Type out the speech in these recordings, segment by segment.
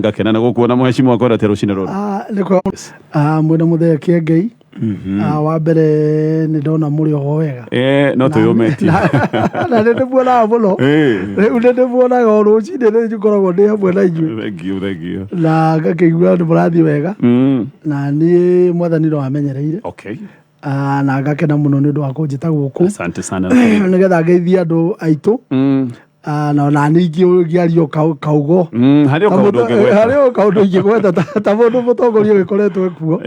ngakena na gukuona mheshimiwa kwa ratero cinero niko mwena muthea kiengei wa mbere ni ndona muri ho wega no tuyumeti na ndi muona muno ndi muona go ruci ndi ngikoragwo ndi hamwe na inyuĩ thank you na ngakĩigua nĩ mũrathiĩ wega na niĩ mwathani no amenyereire na ngakena mũno nĩ ũndũ wa kũnjĩta gũkũ asante sana nĩgetha ngeithie andũ aitũ na nani ngiario kaugo harĩ kaundu ingĩgweta ta mũndũ mũtongoria gĩkoretwo kuo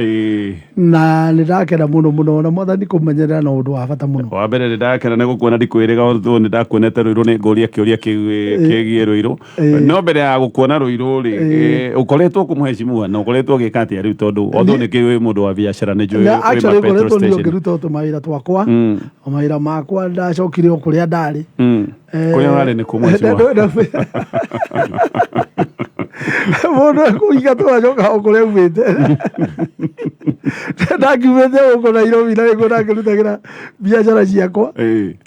na nĩndakena mũno na mwathani kũmenyerera na ũndũ wa bata mũno. Wa mbere nĩndakena nĩ gũkuona ndikwĩrĩga nĩndakuonete Rũirũ nĩ ngũria kĩũria kĩgiĩ Rũirũ no mbere ya gũkuona Rũirũ rĩ ũkoretwo kũmheshimiwa na ũkoretwo ũgĩka atĩa rĩu tondũ although nĩ kĩũĩ mũndũ wa biacara nĩ njũĩ actually ũkoretwo nĩ ngĩruta tũmawĩra twakwa mawĩra makwa ndacokire o kũrĩa ndarĩ kũrĩa warĩ nĩ kũmheshimiwa mũndũ kũiga twacoka o kũrĩa umĩte ndakiumĩte gũkũ Nairobi na nĩkuo ndakĩrutagĩra biacara ciakwa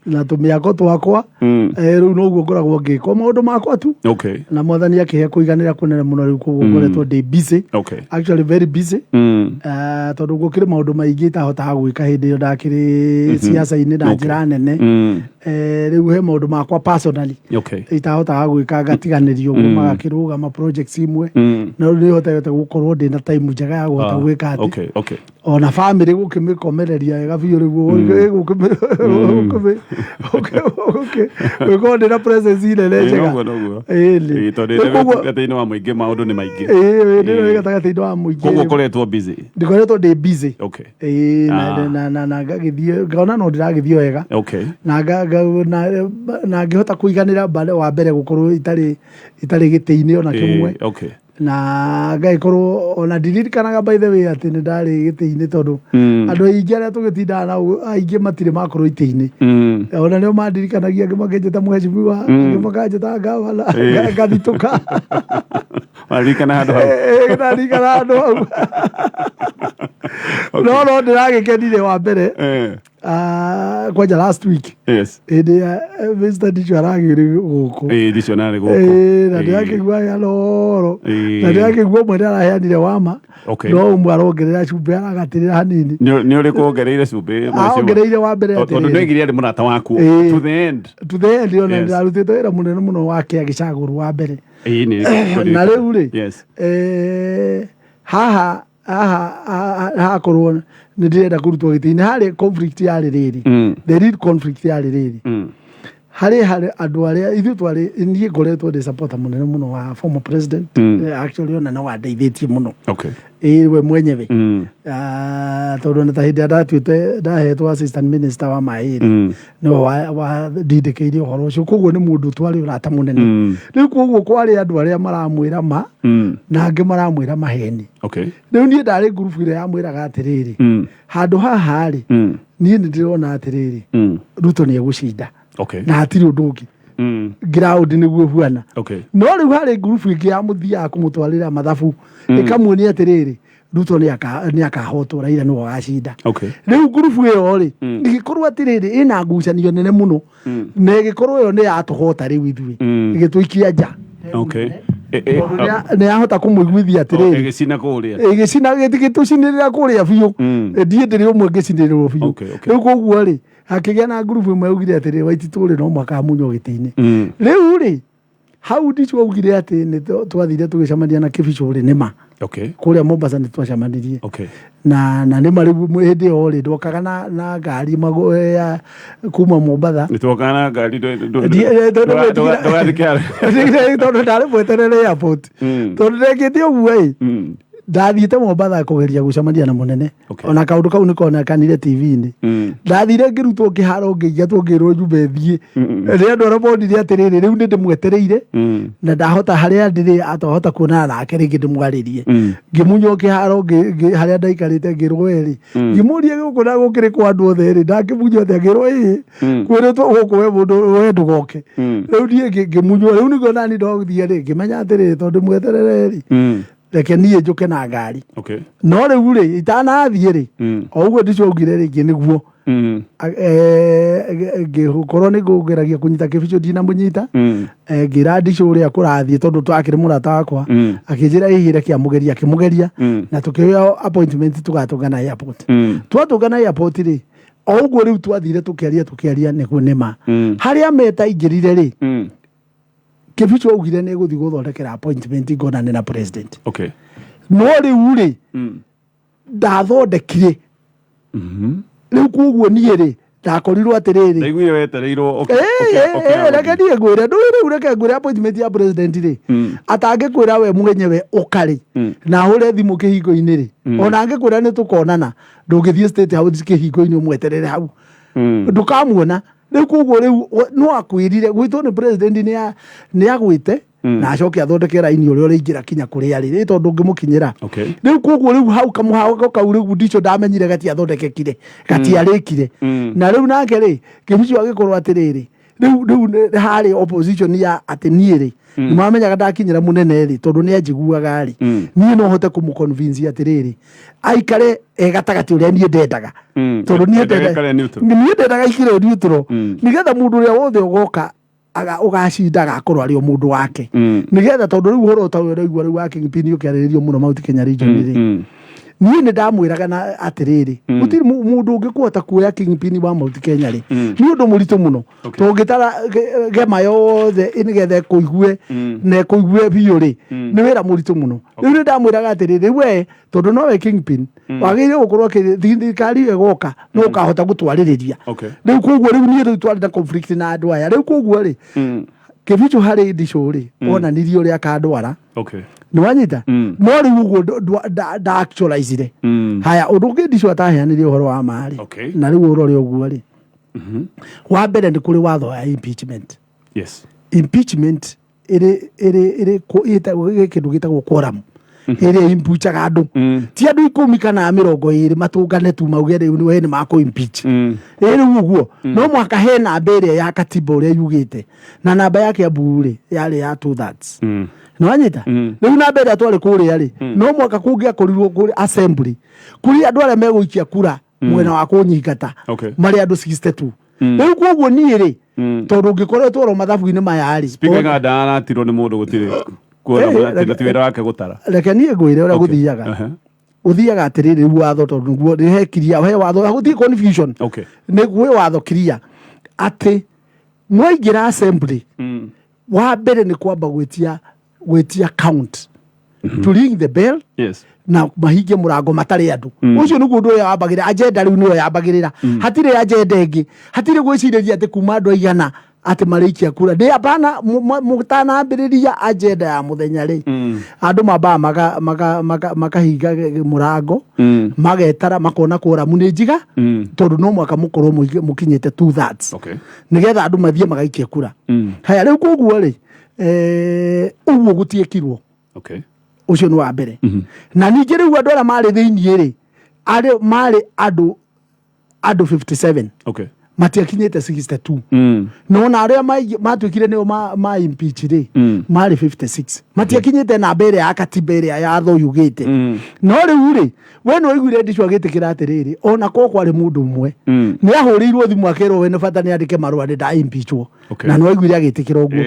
na tũmĩako twakwa rĩu noguo ngoragwo ngĩka maũndũ makwa tu na mwathani akĩhe kũiganĩra kũnene mũno rĩu koguo ngoretwo ndĩ busy actually very busy tondũ gũkĩrĩ maũndũ maingĩ itahotaga gwĩka hĩndĩ ĩyo ndakĩrĩ ciaca-inĩ na njĩra nene rĩu he maũndũ makwa personally itahotaga gwĩka ngatiganĩrio ũguo magakĩrũgama projects imwe na rĩu nĩhotete gũkorwo ndĩna time njega ya kũhota gwĩka atĩ ona family gũkĩmĩkomereria wega biũ rĩu gũkorwo ndĩna presence nene njega gatagatĩ-inĩ wa mũingĩ maũndũ nĩ maingĩ gatagatĩ-inĩ wa mũingĩ koguo ũkoretwo busy ndikoretwo ndĩ busy na ngagĩthiĩ ngona no ndĩragĩthiĩ wega na ngĩhota kũiganĩra wa mbere gũkorwo itarĩ gĩtĩ-inĩ ona kĩmwe na ngagĩkorwo ona ndiririkanaga by the way atĩ nĩ ndarĩ gĩtĩ-inĩ tondũ andũ aingĩ arĩa tũgĩtindaga nao aingĩ matirĩ makorwo itĩ-inĩ ona nĩo mandirikanagia angĩ makĩnjĩta mheshimiwa angĩ makanjĩta ngavana ngathitũka waririkana handũ hau no ndĩragĩkenire wa mbere kwanja last week hĩndĩ ya Mr. Dictionary gũkũ Dictionary gũkũ na ndĩrakĩigua yaroro na ndĩrakĩigua ũmwe nĩaraheanire wama no ũmwe arongerera cumbĩ aragatĩrĩra hanini nĩ ũrĩkũ ongereire cumbĩ ongereire wa mbere tondũ nĩoigire arĩ mũrata waku to the end ona nĩndarutĩte wĩra mũnene mũno wake agĩcagũrwo wa mbere na rĩu rĩ haha hakorwo nĩ ndĩrenda kũrutwo gĩtĩ-inĩ harĩ conflict yarĩ rĩrĩ the real conflict yarĩ rĩrĩ harĩ andũ arĩa ithuĩ twarĩ niĩ ngoretwo ndĩ supporter mũnene mũno wa former president actually ona no andeithĩtie mũno we mwenyewe tondũ na ta hĩndĩ ndatuĩte ndahetwo assistant minister wa maĩrĩ no ndindĩkĩire ũhoro ũcio koguo nĩ mũndũ twarĩ ũrata mũnene rĩu koguo kwarĩ andũ arĩa maramwĩra ma na angĩ maramwĩra maheni rĩu niĩ ndarĩ ngurubu ĩrĩa yamwĩraga atĩrĩrĩ handũ haha rĩ niĩ nĩ ndĩrona atĩrĩrĩ Ruto nĩ egũcinda na hatirĩ ũndũ ũngĩ ground nĩguo huana no rĩu harĩ ngurubu ĩngĩ ya mũthiaga kũmũtwarĩra mathabu ĩkamwonia atĩrĩrĩ Ruto nĩ akahotwo Raila nĩwe agacinda rĩu ngurubu ĩyo rĩ ĩgĩkorwo atĩrĩrĩ ĩna ngucanio nene mũno na ĩgĩkorwo ĩyo nĩ yatũhota rĩu ithuĩ ĩgĩtũikia nja nĩ yahota kũmũiguithia atĩrĩrĩ ĩgĩcina gĩtũcinĩrĩra kũrĩa biũ ndiĩ ndĩrĩ ũmwe ngĩcinĩrĩrwo biũ rĩu koguo rĩ hakĩgĩa na ngurubu ĩmwe yaugire atĩrĩrĩ Waititu rĩ no mwaka amunywo gĩtĩ-inĩ rĩu rĩ hau ndicu augire atĩ nĩ twathire tũgĩcemania na Kĩbico rĩ nĩma kũrĩa Mombasa nĩ twacemanirie na nĩma rĩu hĩndĩ ĩyo rĩ ndokaga na ngari kuma Mombasa nĩtwokaga na ngari tondũ ndarĩ mweterere airport tondũ ndekĩte ũguo ndathiĩte Mombasa kũgeria gũcemania na mũnene ona kaũndũ kau nĩkonekanire TV-inĩ ndathire ngĩrutwo kĩharo ngĩingatwo ngĩrwo nyumba thiĩ rĩrĩa andũ arĩa monire atĩrĩrĩ rĩu nĩ ndĩmwetereire na ndahota harĩa ndĩrĩ atohota kuonana nake rĩngĩ ndĩmwarĩrie ngĩmunywo kĩharo harĩa ndaikarĩte ngĩrwo erĩ ngĩmũria gũkũ na gũkĩrĩ kwa andũ othe rĩ ndakĩmunywo atĩ ngĩrwo kwĩrĩtwo gũkũ we mũndũ we ndũgoke rĩu niĩ ngĩmunywo rĩu nĩguo nani ndothire rĩ ngĩmenya atĩrĩrĩ tondũ ndĩmweterere rĩ reke niĩ njũke na ngari no rĩu rĩ itanathiĩ rĩ o ũguo ndicu augire rĩngĩ nĩguo ngĩkorwo nĩ ngũgeragia kũnyita kĩbico ndina mũnyita ngĩra ndicũ ũrĩa kũrathiĩ tondũ twakĩrĩ mũrata wakwa akĩnjĩra ihĩre kĩamũgeria akĩmũgeria na tũkĩoya appointment tũgatũngana airport twatũngana airport rĩ o ũguo rĩu twathire tũkĩaria nĩguo nĩma harĩa meta ingĩrire rĩ kĩbico augire nĩ gũthiĩ gũthondekera appointment ngonane na president no rĩu rĩ ndathondekire rĩu koguo niĩ rĩ ndakorirwo atĩrĩrĩ ndaiguire wetereirwo reke niĩ ngwĩre rĩu reke ngwĩre appointment ya president rĩ atangĩkwĩra we mwenyewe ũkarĩ na hũre thimũ kĩhingo-inĩ rĩ ona angĩkwĩra nĩ tũkonana ndũngĩthiĩ State House kĩhingo-inĩ ũmweterere hau ndũkamuona rĩu koguo rĩu no akwĩrire gwitũ nĩ president nĩ agwĩte na acoke athondeke raini ũrĩa ũrĩingĩra kinya kũrĩa rĩ tondũ ngĩmũkinyĩra rĩu koguo rĩu hau kamũhao kau rĩu ndico ndamenyire gatiathondekekire gatiarĩkire na rĩu nake rĩ kĩbico agĩkorwo atĩrĩrĩ rĩu harĩ opposition ya atĩ niĩ rĩ nĩmamenyaga ndakinyĩra mũnene rĩ tondũ nĩ anjiguaga rĩ niĩ no hote kũmũconvince atĩrĩrĩ aikare gatagatĩ ũrĩa niĩ ndendaga tondũ niĩ ndendaga ikire neutral nĩgetha mũndũ ũrĩa wothe ũgoka ugacinda agakorwo arĩ o mũndũ wake nĩgetha tondũ rĩu ũhoro ta ũraigua rĩu wa Kingpin ũkĩarĩrĩrio mũno Mount Kenya region rĩ niĩ nĩ ndamwĩraga na atĩrĩrĩ gũtirĩ mũndũ ũngĩkũhota kuoya Kingpin wa Mount Kenya rĩ nĩ ũndũ mũritũ mũno tondũ ũngĩtara gema yothe nĩgetha kũigue na kũigue biũ rĩ nĩ wĩra mũritũ mũno rĩu nĩ ndamwĩraga atĩrĩrĩ we tondũ nowe Kingpin wagĩrĩire gũkorwo thirikari ĩgoka no ũkahota gũtwarĩrĩria rĩu koguo rĩu niĩ rĩu twarĩ na conflict na andũ aya rĩu koguo rĩ kĩbico harĩ ndicũ rĩ onanirie ũrĩa akandwara nĩwanyita no rĩu ũguo nda-actualizire haya ũndũ ũngĩ ndicũ ataheanire ũhoro wa marĩ na rĩu ũrore ũguo rĩ wa mbere nĩ kũrĩ watho ya impeachment impeachment ĩrĩ kĩndũ gĩtagwo quorum ĩrĩa impuchaga andũ ti andũ 10 kana 20 matũngane tu mauge rĩu we nĩ makũ impeach rĩu ũguo no mwaka he namba ĩrĩa ya katiba ũrĩa yugĩte na namba ya Kiambu rĩ yarĩ ya 2/3 nĩwanyita rĩu namba ĩrĩa twarĩ kũrĩa rĩ no mwaka kũngĩakorirwo kũrĩ assembly kũrĩ andũ arĩa megũikia kura mwena wa kũnyingata marĩ andũ 62 rĩu koguo niĩ rĩ tondũ ũngĩkoretwo ro mathabu-inĩ maya rĩ speaker ngandanatirwo nĩ mũndũ gũtirĩ tiwĩra wake gũtara reke niĩ ngwĩre ũrĩa gũthiaga ũthiaga atĩrĩrĩ rĩu watho tondũ nĩguo rĩhekiria he watho gũtirĩ confusion nĩguo watho kiria atĩ mwaingĩra assembly wa mbere nĩ kwamba gwĩtia count to ring the bell na mahinge mũrango matarĩ andũ ũcio nĩguo ũndũ ũrĩa wambagĩrĩra agenda rĩu nĩyo yambagĩrĩra hatirĩ agenda ĩngĩ hatirĩ gwĩcirĩria atĩ kuma andũ aigana atĩ marĩikia kura ndĩ apana mũtanambĩrĩria agenda ya mũthenya rĩ andũ mambaga makahinga mũrango magetara makona quorum nĩ njiga tondũ no mwaka mũkorwo mũkinyĩte 2/3 nĩgetha andũ mathiĩ magaikia kura haya rĩu koguo rĩ ũguo gũtiĩkirwo ũcio nĩ wa mbere na ningĩ rĩu andũ arĩa marĩ thĩiniĩ rĩ marĩ andũ 57 matiakinyĩte 62 no na arĩa matuĩkire nĩo ma impeach rĩ marĩ 56 matiakinyĩte namba ĩrĩa ya katiba ĩrĩa yatho yugĩte no rĩu rĩ we nĩ waiguire ndicũ agĩtĩkĩra atĩrĩrĩ ona ko kwarĩ mũndũ ũmwe nĩ ahũrĩirwo thimũ akerwo we nĩ bata nĩ andĩke marũa nĩ nda-impeachwo na nĩ waiguire agĩtĩkĩra ũguo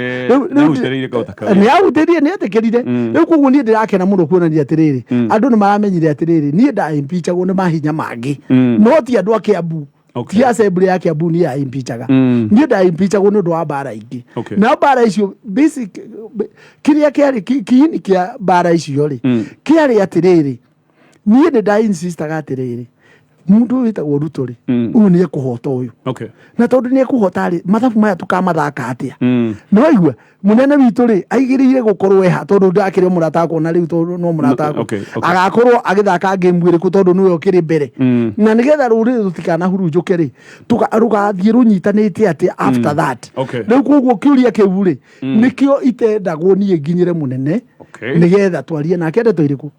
nĩ ahutĩrie nĩ etĩkĩrire rĩu koguo niĩ ndĩrakena mũno kuonania atĩrĩrĩ andũ nĩ maramenyire atĩrĩrĩ niĩ nda-impeachagwo nĩ mahinya mangĩ no ti andũ a Kiambu ti assembly ya Kiambu ni ya impeachaga niĩ nda-impeachagwo nĩ ũndũ wa mbara ingĩ na mbara icio basic kĩrĩa kĩarĩ kiini kĩa mbara icio rĩ kĩarĩ atĩrĩrĩ niĩ nĩ nda-insistaga atĩrĩrĩ mundu wĩtagwo Ruto rĩ ũyũ nĩ ekũhota ũyũ na tondũ nĩ ekũhota rĩ mathabu maya tũkamathaka atĩa nĩ waigua mũnene witũ rĩ aigĩrĩire gũkorwo eha tondũ ndakĩrĩ mũrata wakwa na rĩu tondũ no mũrata wakwa agakorwo agĩthaka game ĩrĩkũ tondũ nĩwe ũkĩrĩ mbere na nĩgetha rũrĩrĩ rũtikanahurunjũke rĩ rũgathiĩ rũnyitanĩte atĩ after that rĩu koguo kĩũria kĩu rĩ nĩkĩo itendagwo niĩ nginyĩre mũnene nĩgetha twarie nake ndeto irĩkũ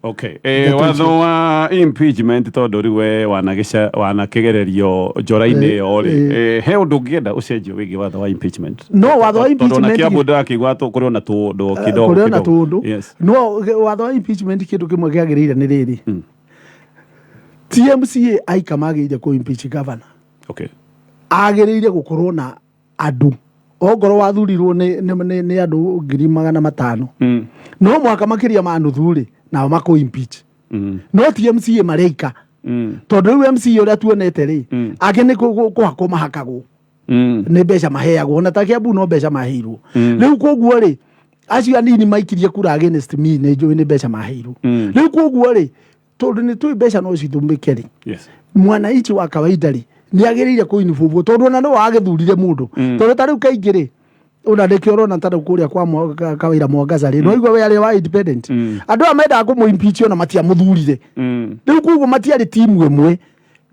watho wa impeachment tondũ rĩu we wanakĩgererio njora-inĩ ĩyo rĩ he ũndũ ũngĩenda ũcenjio wĩgiĩ watho wa impeachment no watho wa impeachment Kiambu ndakĩigua kũrĩ ona tũndũ kidogo kũrĩ ona tũndũ no watho wa impeachment kĩndũ kĩmwe kĩagĩrĩire nĩ rĩrĩ TMCA aika magĩire kũ impeach governor Okay. Agereire gukorwo na andu ogoro wathurirwo ni andu 500,000 no mwaka makiria ma nuthu ri nao mako impeach no ti MCA mareika tondu riu MCA uria tuonete ri ake ni kuhakwo mahakagwo ni mbeca maheagwo na ta Kiambu no mbeca maheirwo riu koguo ri acio anini maikirie kura against me ni njui ni mbeca maheirwo riu koguo ri tondu ni tui mbeca no cithumike ri mwanaichi wa kawaida ri ni agereire kuinifubwo tondu na no agethurire mundu tondu ta riu kaingĩ ri una ndikĩorwo na tada kuria kwa kawaira Mwangaza ri no igwa we ari wa independent andu amenda ku impeach na matia muthurire riu kuguo matiari timu imwe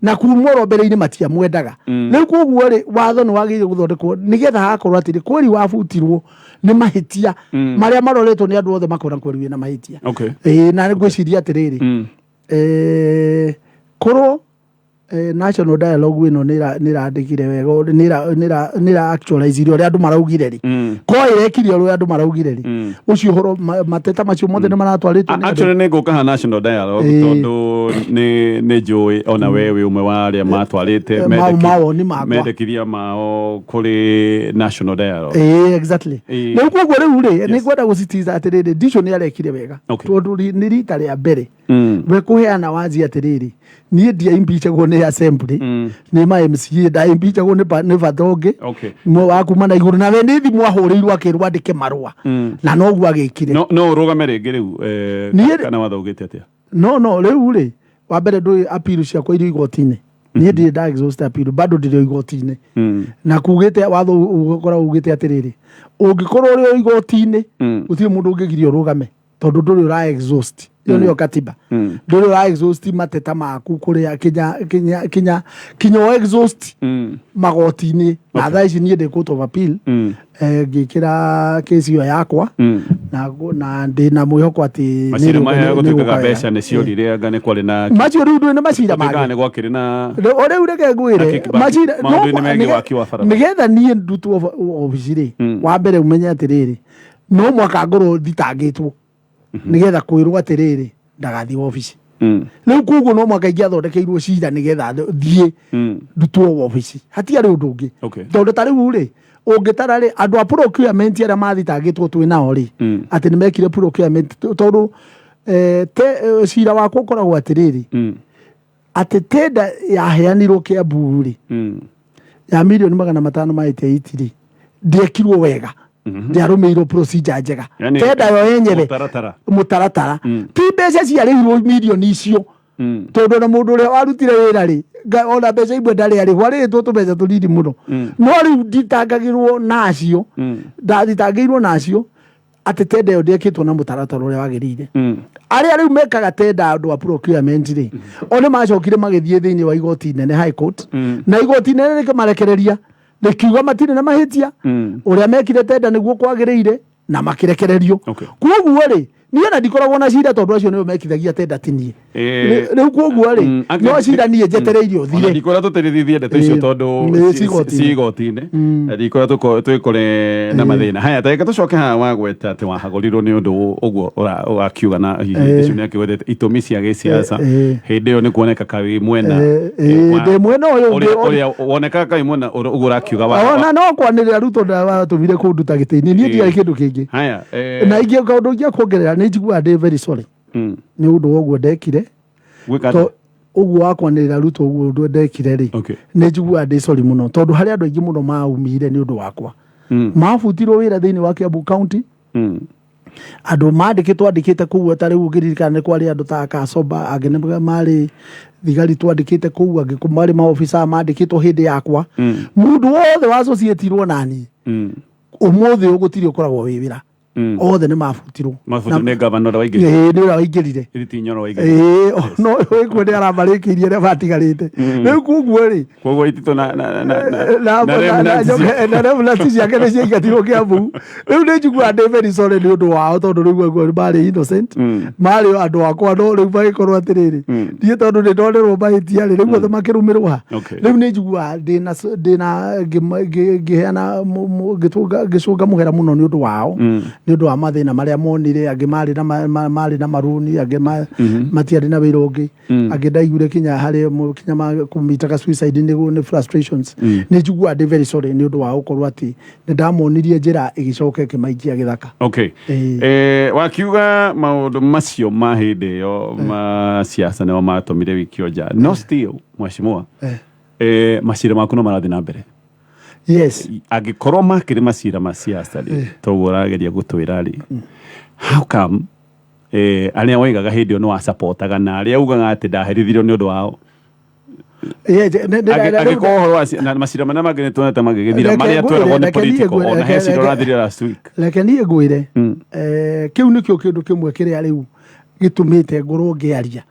na kumoro mbere-ini matia mwendaga riu kuguo ri watho ni wagire guthondekwo nigetha hakorwo atiri kweri wabutirwo ni mahitia maria maroretwo ni andu othe makona kweri wina mahitia na ngwiciria atiriri koro national dialogue ino nirandikire wega nira actualize ire andu maraugire ri ko irekire ore andu maraugire ri ucio horo mateta macio mothe ni maratwaritwo actually ni nguka national dialogue tondu ni njui ona wewe umwe wa aria matwarite mendekithia mao kuri national dialogue exactly ni kuguo riu ri ni kwenda gucitiza atiriri ndicio ni arekire wega tondu ni rita ria mbere we kuheana wazi atiriri ni ndia impeachagwo ni assembly ni ma MCA da impeachagwo ni Vathonge mwe wa kuma na iguru na we ni thimu ahurirwo akirwo andike marua na no guo agikire no urugame ringi riu kana wathogete atia no riu ri wa mbere ndu appeal cia kwa irio igoti-ini ni ndi da exhaust appeal bado ndirio igoti-ini na kugite watho ugikora ugite atiriri ungikorwo uri igoti-ini utire mundu ungigirio rugame tondu nduri ura exhaust yo niyo katiba nduri ura exhaust mateta maku kuria kinya exhaust magoti-ini na thaa ici nie ndi court of appeal ngikira kesi yo yakwa na ndi na mwihoko ati macira maya gutuikaga mbeca ni ciorire anga ni kwari na macira riu ni macira mage ni gwakiri na ore ureke ngwire macira nigetha nie ndutu ofici ri wa mbere umenye atiriri no mwaka ngoro thitangitwo nigetha kwirwo atiriri ndagathi ofici riu kuguo no mwaka ingi athondekeirwo cira nigetha thie ndutwo ofici hatiari undu ungi tondu ta riu ri ungitara ri andu a procurement aria mathitangitwo twinao ri ati ni mekire procurement tondu cira wakwa ukoragwo atiriri ati tenda yaheanirwo Kiambu ri ya milioni 500 maite ri ndiekirwo wega ndiarumirwo procedure njega tenda yo yenyewe mutaratara ti mbeca ciarĩhirwo milioni icio tondu na mundu uria warutire wira ri ona mbeca imwe ndari ari hwarĩtwo tũmbeca tũnini mũno no rĩu nditangagĩrwo nacio ndathitangĩirwo nacio ati tenda yo ndiekĩtwo na mutaratara uria wagĩrĩire aria rĩu mekaga tenda andu a procurement ri one macokire magĩthiĩ thĩinĩ wa igoti inene high court na igoti inene rĩkĩmarekereria rikiuga matire na mahitia uria mekire tenda niguo kwagĩrĩire na makirekererio kuoguo ri niĩ na ndikoragwo na cira tondu acio nĩo mekithagia tenda tinie rĩu kuoguo ri no cira niĩ njetereirio thire ndikora tũterithithie ndeto icio tondu cigoti-inĩ ndikora twĩkore na mathĩna haya tareke tũcoke haha wagweta atĩ wahagũrirwo nĩ ũndũ ũguo ũrakiuga na icio nĩ akĩgwetete itũmi cia gĩciaca hĩndĩ ĩyo nĩ kuoneka kaĩ mwena ndĩ mwena ũyũ ũrĩa wonekaga kaĩ mwena ũguo ũrakiuga ona no kwanĩrĩra ruto watũmire kũnduta gĩtĩ-inĩ niĩ ndiarĩ kĩndũ kĩngĩ haya na ingĩ kaũndũ ingĩ kuongerera nĩ njiguaga ndĩ very sorry nĩ ũndũ wa ũguo ndekire uguo wakwanĩrĩra ruto uguo ũndũ ndekire ri nĩ njiguaga ndĩ sorry mũno tondu harĩ andũ aingĩ mũno maumire nĩ ũndũ wakwa mabutirwo wĩra thĩinĩ wa Kiambu county andu mandĩkĩte kũu ta rĩu ũngĩririkana nĩ kwarĩ andũ ta Kacoba angĩ nĩ marĩ thigari twandĩkĩte kũu angĩ marĩ maobica mandĩkĩtwo hĩndĩ yakwa mũndũ wothe wasocietirwo nani ũmũthĩ ũgũtirĩ ũkoragwo wĩ wĩra othe nĩ mabutirwo nĩ ngavana ũrĩa waingĩrire no wĩkuo nĩ aramarĩkĩirie arĩa matigarĩte rĩu kuoguo rĩ kuoguo Waititu na remnants ciake nĩ ciaingatirwo Kiambu rĩu nĩ njiguaga ndĩ very sorry nĩ ũndũ wao tondu rĩu marĩ innocent marĩ andũ akwa no rĩu magĩkorwo atĩrĩrĩ ndiĩ tondu nĩ ndorerwo mahĩtia rĩ rĩu othe makĩrũmĩrwo ha rĩu nĩ njiguaga ndĩna ngĩheana ngĩcũnga mũhera mũno nĩ ũndũ wao nĩ ũndũ wa mathĩna marĩa monire, angĩ marĩ na maruni, angĩ matiarĩ na wĩra ũngĩ, angĩ ndaiguire kinya harĩ kinya kũmitaga suicide nĩ frustrations. Nĩ njiguaga ndĩ very sorry nĩ ũndũ wa gũkorwo atĩ nĩ ndamonirie njĩra ĩgĩcoka ĩkĩmaikia gĩthaka. Okay. Wakiuga maũndũ macio ma hĩndĩ ĩyo ma siasa nĩo matũmire wikio nja. No still, Mheshimiwa, macira maku no marathiĩ na mbere. Yes. Angĩkorwo makĩrĩ macira ma siasa rĩ, toguo ũrageria gũtwĩra rĩ, how come arĩa waigaga hĩndĩ ĩyo nĩ wa supportaga na arĩa ugaga atĩ ndaherithirio nĩ ũndũ wao? Angĩkorwo ũhoro wa macira manĩa mangĩ nĩtuonete magĩgĩthira marĩa tweragwo nĩ political, ona he cira ũrathirire last week. Reke niĩ ngwĩre, kĩu nĩkĩo kĩndũ kĩmwe kĩrĩa rĩu gĩtũmĩte ngorwo ngĩaria.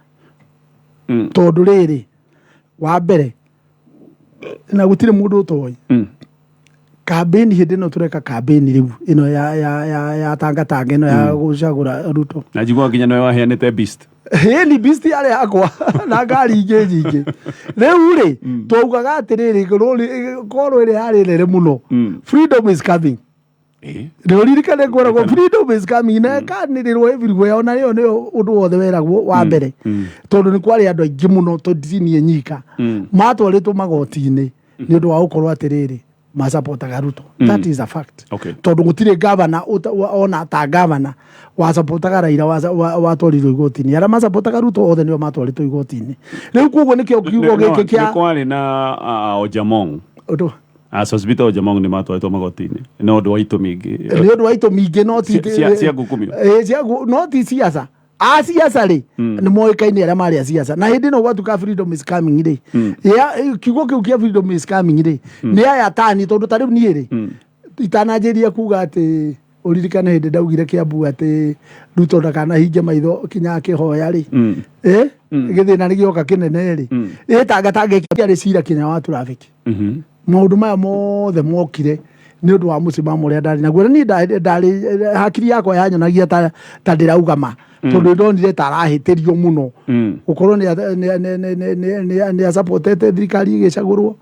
Tondũ rĩrĩ, wa mbere, na gũtirĩ mũndũ ũtoĩ, kambĩni hĩndĩ ĩno tũreka kambĩni rĩu ĩno ya tangatanga ĩno ya gũcagũra Ruto. Na njiguaga nginya nĩwe waheanĩte beast. Ni beast yarĩ yakwa na ngari ingĩ nyingĩ. Rĩu rĩ, twaugaga atĩrĩrĩ, korwo ĩrĩ yarĩ nene mũno, freedom is coming. Nĩũririkane ngoragwo freedom is coming, na ĩkanĩrĩrwo everywhere, ona rĩo nĩyo ũndũ wothe weragwo wa mbere. Tondũ nĩ kwarĩ andũ aingĩ mũno tũtinie nyika matwarĩtwo magoti-inĩ nĩ ũndũ wa gũkorwo atĩrĩrĩ masapotaga Ruto. That is a fact. Tondũ gũtirĩ gavana ona ta gavana wasapotaga Raila watwarirwo igoti-inĩ. Arĩa masapotaga Ruto othe nĩo matwarĩtwo igoti-inĩ. Rĩu kuoguo nĩkĩo kiugo gĩkĩ kĩa... Nĩ kwarĩ na Ojamong. Sosbita Ojamong nĩ matwarĩtwo magoti-inĩ. Nĩ ũndũ wa itũmi ingĩ. Nĩ ũndũ wa itũmi ingĩ no ti... Cia ngukumio. No ti siasa. Siasa rĩ, nĩ moĩkaine arĩa marĩ a siasa. Na hĩndĩ ĩno gwatuĩka freedom is coming rĩ, kiugo kĩu kĩa freedom is coming rĩ, nĩ aya tani, tondũ ta rĩu niĩ rĩ, itananjĩria kuga atĩ ũririkane hĩndĩ ndaugire Kiambu atĩ Ruto ndakanahinge maitho kinya akĩhoya rĩ, gĩthĩna nĩgĩoka kĩnene rĩ, tangatanga kĩarĩ cira kinya wa traffic. Maũndũ maya mothe mokire nĩ ũndũ wa mũsimamo ũrĩa ndarĩ naguo. Niĩ ndarĩ hakiri yakwa yanyonagia ta ndĩrauga ma, tondũ ndonire ta arahĩtĩrio mũno gũkorwo nĩ asupportete thirikari ĩgĩcagũrwo,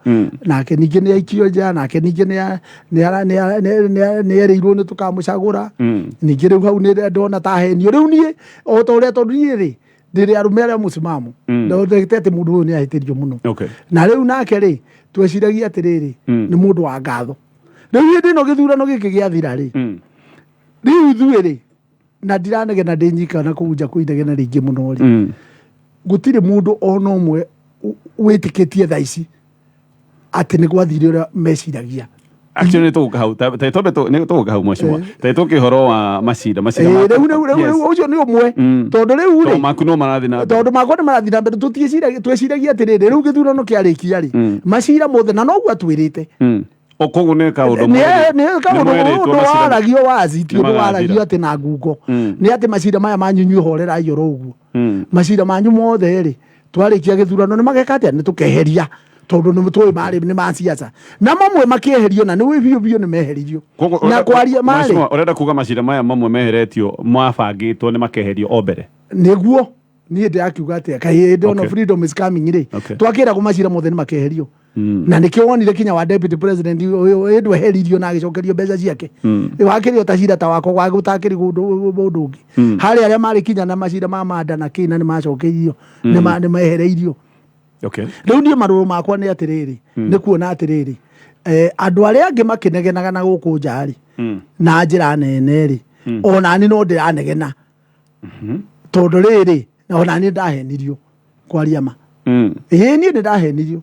nake ningĩ nĩ aikio nja, nake ningĩ nĩ erĩirwo nĩ tũkamũcagũra, ningĩ rĩu hau nĩ ndona ta henio. Rĩu niĩ o ta ũrĩa tondũ niĩ rĩ ndĩrĩ arũme arĩa mũsimamo, ndonete atĩ mũndũ ũyũ nĩ ahĩtĩrio mũno. Na rĩu nake rĩ tweciragia atĩrĩrĩ nĩ mũndũ wa ngatho. Rĩu hĩndĩ ĩno gĩthurano gĩkĩ gĩathira rĩ, rĩu ithuĩ rĩ, na ndiranegena ndĩ nyika na kũu nja kũinegena rĩingĩ mũno rĩ, gũtirĩ mũndũ ona ũmwe wĩtĩkĩtie thaa ici atĩ nĩ gwathire ũrĩa meciragia. Actually nĩtũgũka hau, nĩtũgũka hau Mheshimiwa. Tũgĩtũka ũhoro wa macira maku. Rĩu ũcio nĩ ũmwe, tondũ rĩu rĩ, maku no marathiĩ na mbere. Tondũ makwa nĩ marathiĩ na mbere, tweciragia atĩrĩrĩ, rĩu gĩthurano kĩarĩkia rĩ, macira mothe na noguo atwĩrĩte. Koguo nĩ kaũndũ ũndũ waragio wazi, ti ũndũ waragio atĩ na ngungo. Nĩ atĩ macira maya manyu inyuĩ horerai oro ũguo. Macira manyu mothe rĩ, twarĩkia gĩthurano nĩ mageka atĩa? Nĩ tũkeheria, tondũ nĩ tũĩ marĩ nĩ ma siasa. Na mamwe makĩeherio na nĩ biũ nĩ meheririo. Na kwaria marĩ, ũrenda kuga macira maya mamwe meheretio mabangĩtwo nĩ makeherio o mbere? Nĩguo niĩ ndĩrakiuga atĩa, kaĩ hĩndĩ ono freedom is coming rĩ, twakĩragwo macira mothe nĩ makeherio. Na nĩkĩo wonire kinya wa deputy president ũyũ ndweheririo na agĩcokerio mbeca ciake. Wakĩrĩ ũtacira ta wako wa gũtakĩrĩ mũndũ ũngĩ. Harĩ arĩa marĩ kinya na macira ma manda na kĩna nĩ macokeirio, nĩ mehereirio. Rĩu niĩ marũrũ makwa nĩ atĩrĩrĩ, nĩ kuona atĩrĩrĩ, andũ arĩa angĩ makĩnegenaga na gũkũ nja rĩ, na njĩra nene rĩ, ona niĩ no ndĩranegena. Tondũ rĩrĩ, ona niĩ ndahenirio kwaria ma. Niĩ nĩ ndahenirio.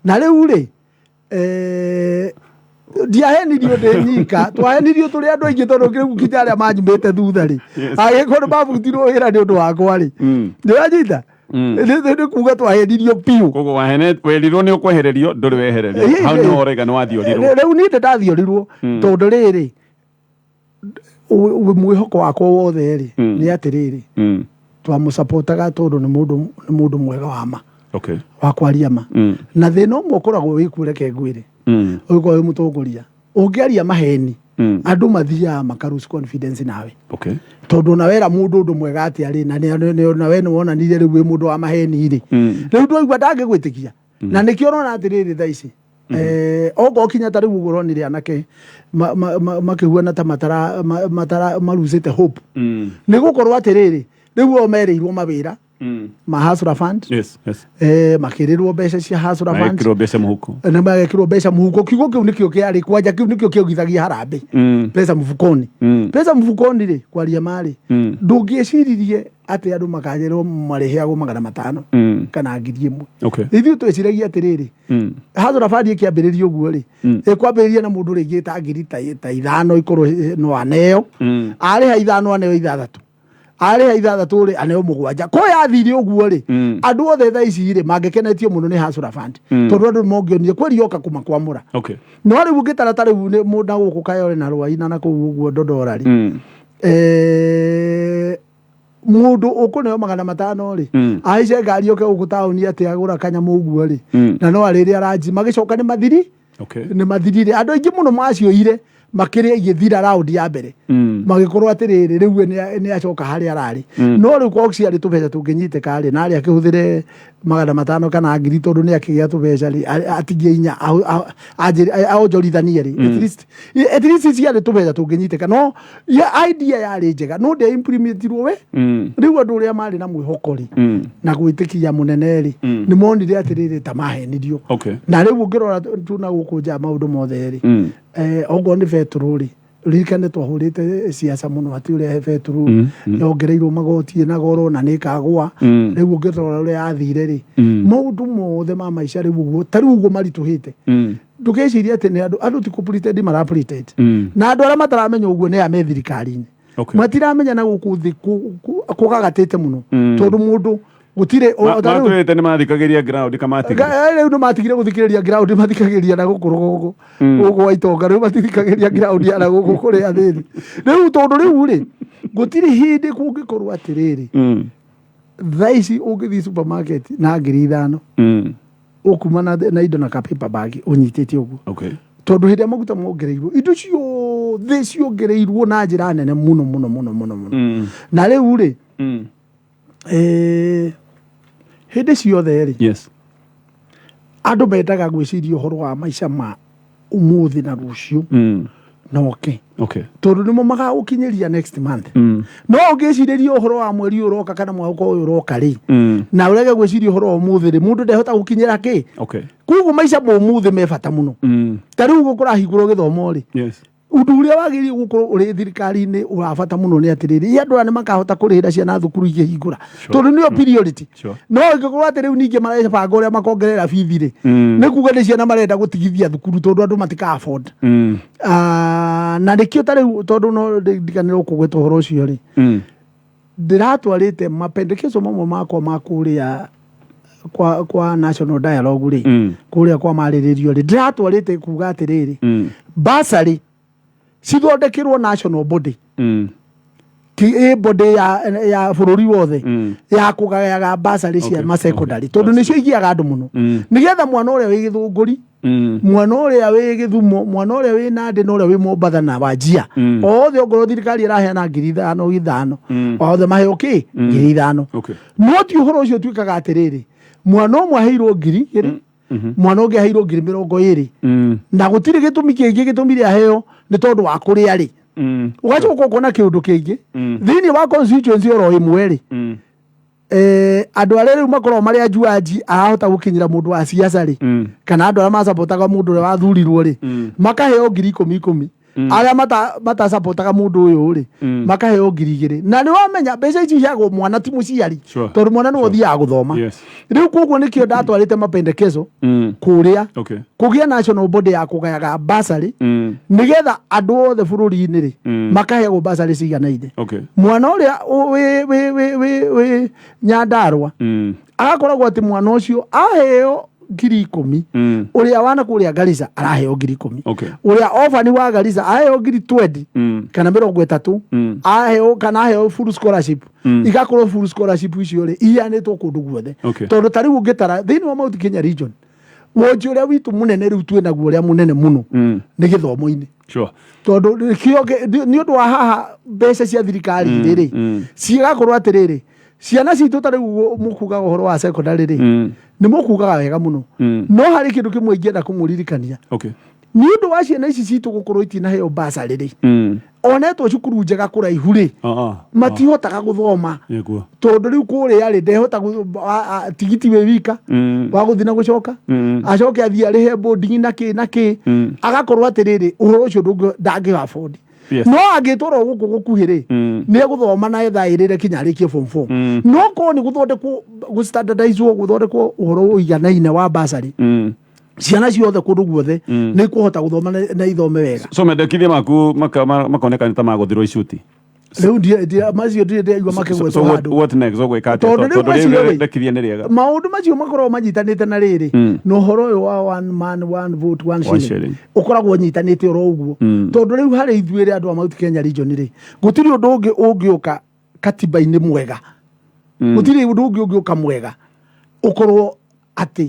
Na rĩu rĩ, ndiahenirio ndĩ nyika, twahenirio tũrĩ andũ aingĩ, tondũ kĩrĩu kinya arĩa manjumĩte thutha rĩ, agĩkorwo mabutirwo wĩra nĩ ũndũ wakwa rĩ, ndĩranyita nĩ kuga twahenirio piũ. Koguo werirwo nĩ ũkwehererio, ndũrĩ wehererio. Hau nĩ horega nĩ wathiũrirwo. Rĩu niĩ ndathiũrirwo, tondũ rĩrĩ mwĩhoko wakwa wothe rĩ nĩ atĩrĩrĩ, twamũsapotaga tondũ nĩ mũndũ mwega wa ma, wa kwaria ma. Na thĩna ũmwe ũkoragwo wĩkuũreke ngwĩre, ũgĩkorwo wĩ mũtongoria ũngĩaria maheni, andũ mathiaga maka lose confidence nawe. Tondũ na wera mũndũ ũndũ mwega atĩ arĩ, na we nĩ wonanire rĩu wĩ mũndũ wa maheni rĩ, rĩu ndũigua ndangĩgwĩtĩkia. Na nĩkĩo ũrona atĩrĩrĩ thaa ici ogo kinya tari gugoro ni anake makihuana ta matara maruzite hope ni gukorwa atiriri riu omereirwo mawira ma Hasura Fund makirirwo mbeca cia Hasura Fund makirwo mbeca muhuko na magekirwo mbeca muhuko kiugo kiu nikio kiari kwanja kiu nikio kiugithagia harambe pesa mufukoni ri kwaria mari ndungicirie ati andu makajerwo mareheagwo 500 kana 1000 ithu tweciragia atiriri Hasura Fund ikiambiririo guo ri ikwambiriria na mundu ringi ta ngiri ta 5 ikorwo no aneo ari ha 5 aneo 6 ari ha 6 ri aneo 7 ko yathire uguo ri andu othe tha ici ri mangekenetio muno ni Hasura Fund tondu andu mongionire kweri yoka kumakwamura no riu ngitara riu ni mundu guku kayore na rwaina na kuu uguo Dodora ri mundu ukuneo 500 ri aice ngari yoke guku tauni ati agura kanyamu uguo ri na no ariri araji magicoka ni mathiri ni mathirire andu aingi muno macioire makiri igithira round ya mbere magikorwo atiriri riu ni acoka hari arari no riu kwa cia ri tubeca tunginyite kari na ari akihuthire 500 kana 1000 tondu ni akigia tubeca ri atingie inya aonjorithanie ri at least cia ri tubeca tunginyite kana ya idea yari njega no de implementirwo we riu andu ria mari na mwihoko ri na gwitikia munene ri ni monire atiriri tamahenirio na riu ngirora tuna gukunja maundu mothe ri ogo ni Petro ri ririkane twahurite siasa muno atiure Petro yongereirwo magoti na goro na nikagwa riu ngirora uri athire ri maundu mothe ma maisha riu guo tari uguo marituhite ndugeciria ati ni andu ti completed marapleted na andu ara mataramenya uguo ni ame thirikari-ini matiramenya na gukuthi kugagatite muno tondu mundu gutire matwete ni mathikagiria ground kamatiga riu no matigire guthikiriria ground mathikagiria na gukuru gugu waitonga riu mathikagiria ground ya na gugu kuri athiri riu tondu riu ri gutire hindi kungikorwo atiriri thaici ungithi supermarket na 5,000 ukuma na indo na paper bag unyitite uguo tondu hindi maguta mongereirwo indo ciothe ciongereirwo na njira nene muno na riu ri hindi ciothe ri andu mendaga gwiciria uhoro wa maica ma umuthi na rucio noke tondu nimo magagukinyiria next month no ungiciriria uhoro wa mweri uroka kana mwaka uyu uroka ri na urege gwiciria uhoro wa umuthi ri mundu ndehota gukinyira ki kuguo maica mo umuthi me bata muno tariu gukurahingurwo githomo ri undu uria wagiri gukorwo uri thirikari-ini urabata muno ni atiriri andu ani makahota kurihira ciana thukuru igihingura tondu niyo priority no ingikorwo ati riu ningi marabanga uria makongerera bithi ri ni kuga ni ciana marenda gutigithia thukuru tondu andu matika afford na nikio tariu tondu no ndikanira kugweta uhoro ucio ri ndiratwarite mapendekezo mamwe makwa makuria kwa national dialogue ri kuria kwa mariririo ri ndiratwarite kuga atiriri basari cithondekirwo national body body ya bururi wothe ya kugayaga basari cia ma secondary tondu nicio igiaga andu muno nigetha mwana uria wi Githunguri mwana uria wi Githumo mwana uria wi Nandi na uria wi Mombatha na Wajia othe ongorwo thirikari iraheana 5,000 othe maheo ki 5,000 no ti uhoro ucio twikaga atiriri mwana umwe aheirwo 1,000 mwana ungi aheirwo 20,000 na gutire gitumi kingi gitumire aheo ni tondu wa kuria ri ugacoka ukona kiundu kingi thiini wa constituency oro imwe ri andu aria riu makorwo mari ajuaji arahota gukinyira mundu wa siasa ri kana andu aria masapotaga mundu uria wathurirwo ri makaheo 10,000 aria matasapotaga mundu uyu ri makaheo 2,000 na ni wamenya mbeca ici ciagwo mwana ti muciari tondu mwana ni uthiaga guthoma riu koguo nikio ndatwarite mapendekezo kuria kugia national body ya kugayaga basari nigetha andu othe bururi-ini ri makaheo basari ciganaine mwana uria we Nyandarua agakoragwo ati mwana ucio aheo 10,000 uria wana kuria Garissa araheo 10,000 uria orphan wa Garissa aheo 20 kana 30 aheo kana aheo full scholarship igakorwo full scholarship icio ri ianitwo kundu guothe tondu tariu ngitara thiini wa Mount Kenya region wonje uria witu munene riu twina guo uria munene muno ni githomo-ini tondu ni undu wa haha mbeca cia thirikari riri cigakorwo atiriri ciana citũ tarĩ mũkugaga ũhoro wa secondary rĩ nĩ mũkugaga wega mũno no harĩ kĩndũ kĩmwe ingĩenda kũmũririkania nĩ ũndũ wa ciana ici citũ gũkorwo itinaheo basarĩ rĩ onetwo cukuru njega kũraihu rĩ matihotaga gũthoma tondũ rĩu kũrĩa rĩ ndehota tigiti wĩ wika wa gũthiĩ na gũcoka acoke athiĩ arĩhe boarding na kĩ agakorwo atĩrĩrĩ ũhoro ũcio ndangĩ-afford no angĩtwara gũkũ gũkuhĩ rĩ nĩ egũthoma na ethaĩrĩre kinya arĩkie form 4 no korwo nĩ gũthondekwo gũstandardizewo gũthondekwo ũhoro ũiganaine wa basarĩ ciana ciothe kũndũ guothe nĩ ikũhota gũthoma na ithome wega so mendekithia maku makoneka nĩ ta magũthirwo icuti rĩu macio ndirĩ ndĩraigua makĩgwetwo handũ tondũ ndekithia nĩ rĩega maũndũ macio makoragwo manyitanĩte na rĩrĩ na ũhoro ũyũ wa one man one vote one shilling ũkoragwo ũnyitanĩte oro ũguo tondũ rĩu harĩ ithuĩ andũ a Mount Kenya region rĩ gũtirĩ ũndũ ũngĩ ũngĩũka katiba-inĩ mwega gũtirĩ ũndũ ũngĩ ũngĩũka mwega ũkorwo atĩ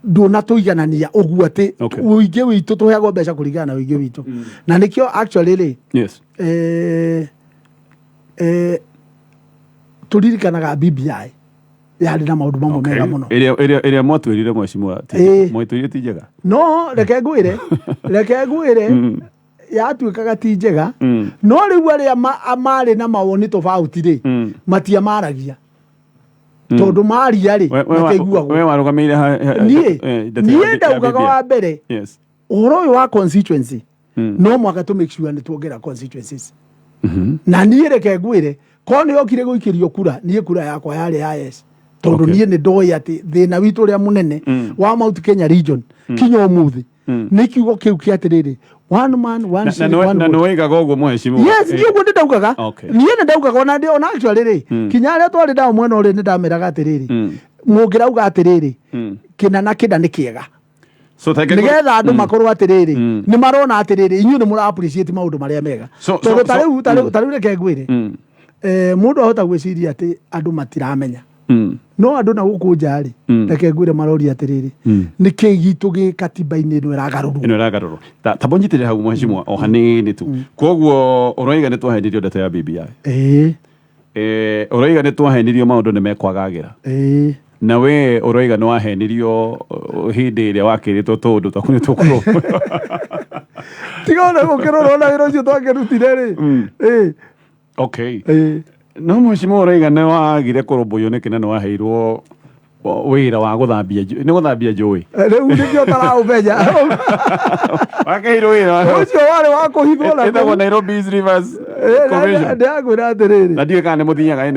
ndũnatũiganania ũguo atĩ ũingĩ witũ tũheagwo mbeca kũringana na ũingĩ witũ na nĩkĩo actually rĩ tũririkanaga BBI yarĩ na maũndũ mamwe mega mũno ĩrĩa mwatwĩrire mheshimiwa mwatwĩrire ti njega no reke ngwĩre yatuĩkaga ti njega no rĩu arĩa marĩ na mawoni tofauti rĩ matiamaragia tondũ maria rĩ makaiguagwo niĩ ndaugaga wa mbere ũhoro ũyũ wa constituency no mwaka tũ make sure nĩ tuongera constituencies na niĩ reke ngwĩre korwo nĩ okire gũikĩrio kura niĩ kura yakwa yarĩ ya yes tondũ niĩ nĩ ndoĩ atĩ thĩna witũ ũrĩa mũnene wa Mount Kenya region kinya ũmũthĩ nĩ kiugo kĩu kĩa atĩrĩrĩ one man one shilling one vote na nĩwoigaga ũguo mheshimiwa yes niĩ ũguo ndaugaga niĩ nĩ ndaugaga ona actually rĩ kinya arĩa twarĩ ndao mwena ũrĩa nĩ ndameraga atĩrĩrĩ mũngĩrauga atĩrĩrĩ kĩna na kĩna nĩ kĩega nĩgetha andũ makorwo atĩrĩrĩ nĩ marona atĩrĩrĩ inyuĩ nĩ mũra appreciate maũndũ marĩa mega tondũ tarĩu reke ngwĩre mũndũ ahota gwĩciria atĩ andũ matiramenya no andũ na gũkũ nja rĩ reke ngwĩre maroria atĩrĩrĩ nĩkĩ gitũ gĩ katiba-inĩ ĩno ĩragarũrwo tabo nyitĩrĩra hau mheshimiwa o hanini tu koguo ũroiga nĩ twahenirio ndeto ya BBI ũroiga nĩ twahenirio maũndũ nĩ mekwagagĩra na we ũroiga nĩ wahenirio hĩndĩ ĩrĩa wakĩrĩtwo tũndũ twaku nĩ tũkũrwo tiga ona gũkĩrorwo na wĩra ũcio twakĩrutire rĩ okay no mheshimiwa ũroiga nĩ wagire kũrũmbũiyo nĩkĩ na nĩ waheirwo wĩra wa gũthambia njũĩ rĩu nĩkĩo taraũmenya wakeirwo wĩra ũcio warĩ wa kũhithwo na ĩtagwo Nairobi's Rivers Commission ndĩrakwĩra atĩrĩrĩ na ndiũĩ kana nĩ mũthinyaga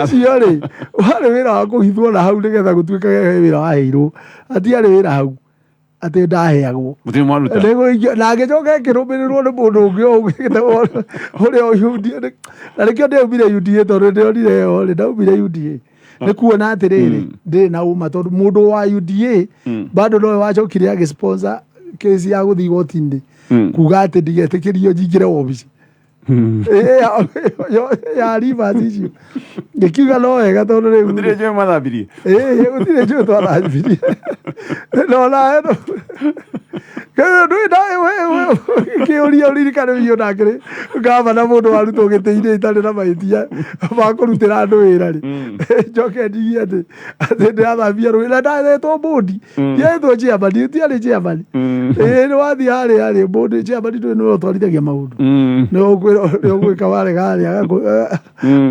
ũcio rĩ warĩ wĩra wa kũhithwo na hau nĩgetha gũtuĩkage wĩra waheirwo atiarĩ wĩra hau atĩ ndaheagwo na agĩcoka ĩkĩrũmĩrĩrwo nĩ mũndũ ũngĩ ũrĩa UDA na nĩkĩo ndĩaumire UDA tondũ ndĩonire rĩ ndaumire UDA nĩ kuona atĩrĩrĩ ndĩrĩ na ũma tondũ mũndũ wa UDA bado nowe wacokire agĩsponsor kesi ya gũthiĩ igoti-inĩ kuga atĩ ndigetĩkĩrio njingĩre wobici ya Rivers icio ngĩkiuga no wega tondũ rĩu gũtirĩ njũĩ mathambirie gũtirĩ njũĩ twathambirie nona kĩũria ũririkane biũ nakĩrĩ ngavana mũndũ warutwo gĩtĩ-inĩ itarĩ na mahĩtia ma kũrutĩra andũ wĩra rĩ njoke ndigie atĩ ndĩrathambia rũĩ na ndathetwo mbũndi yetwo chairman tiarĩ chairman nĩ wathiĩ harĩa mbũndi chairman ndũĩ nĩwe ũtwarithagia maũndũ nĩ ũgwĩka warega harĩa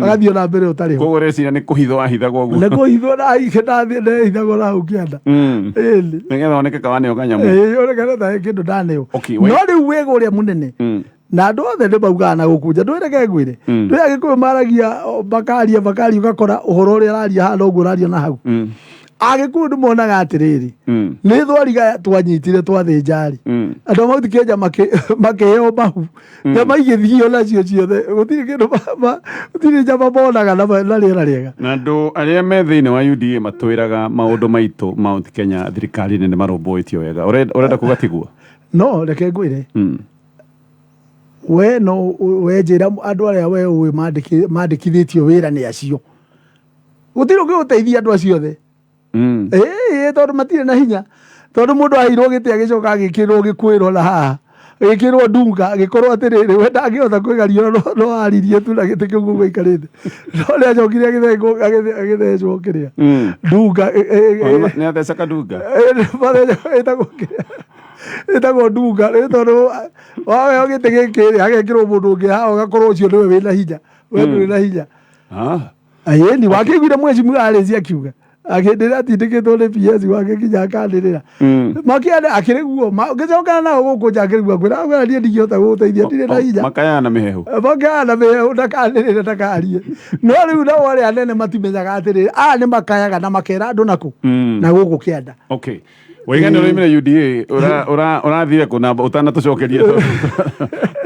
agathiĩ na mbere ũtarĩ ho koguo reciria nĩ kũhithwo ahithagwo ũguo nĩ kũhithwo ndehithagwo na hau kĩanda nĩgetha oneke kawaneo kanyamũ onekane ta kĩndũ ndaneo no rĩu wĩga ũrĩa mũnene na andũ othe nĩ maugaga na gũkunja ndwĩreke ngwĩre ndwĩ agĩkũyũ maragia bakaria ũgakora ũhoro ũrĩa araria haha noguo ũraria na hau agĩkũyũ nĩ monaga atĩrĩrĩ nĩ thwariga twanyitire twathĩnja rĩ andũ a Mount Kenya makĩheo mahu nyama igĩthio nacio ciothe gũtirĩ kĩndũ gũtirĩ nyama monaga na rĩera rĩega na andũ arĩa me thĩinĩ wa UDA matwĩraga maũndũ maitũ Mount Kenya thirikari-inĩ nĩ marũmbũĩtio wega ũrenda kuga tiguo no reke ngwĩre we no we njĩra andũ arĩa we ũĩ mandĩkithĩtio wĩra nĩ acio gũtirĩ ũngĩgũteithia andũ acio othe tondũ matirĩ na hinya tondũ mũndũ aheirwo gĩtĩ agĩcoka agĩkĩrwo gĩkwĩrwo na haha gikirwo ndunga gikorwo atiriri we ndangihota kwigario no aririe tu na gite kiu guo ikarite no le ajokire agithecwo kiria ndunga ne athecaka ndunga etagwo ndunga nĩ tondũ wawe gĩtĩ gĩkĩ agekĩrwo mũndũ ũngĩ haha ũgakorwo ũcio nĩwe wĩna hinya we ndũrĩ na hinya ĩni wakĩiguire mwecimu arĩci akiuga akĩndĩra atindĩkĩtwo nĩ PS wake nginya akandĩrĩra makĩanda akĩrĩ guo ngĩcokana nao gũkũ nja akĩrigua kwĩra niĩ ndingĩhota gũgũteithia ndirĩ na hinya makayana mĩhehu ndakandĩrĩra ndakarie no rĩu nao arĩa anene matimenyaga atĩrĩrĩ aya nĩ makayaga na makera andũ nakũ na gũkũ kĩanda Waigani ũroimire UDA ũrathire kũ namba ũtanatũcokeria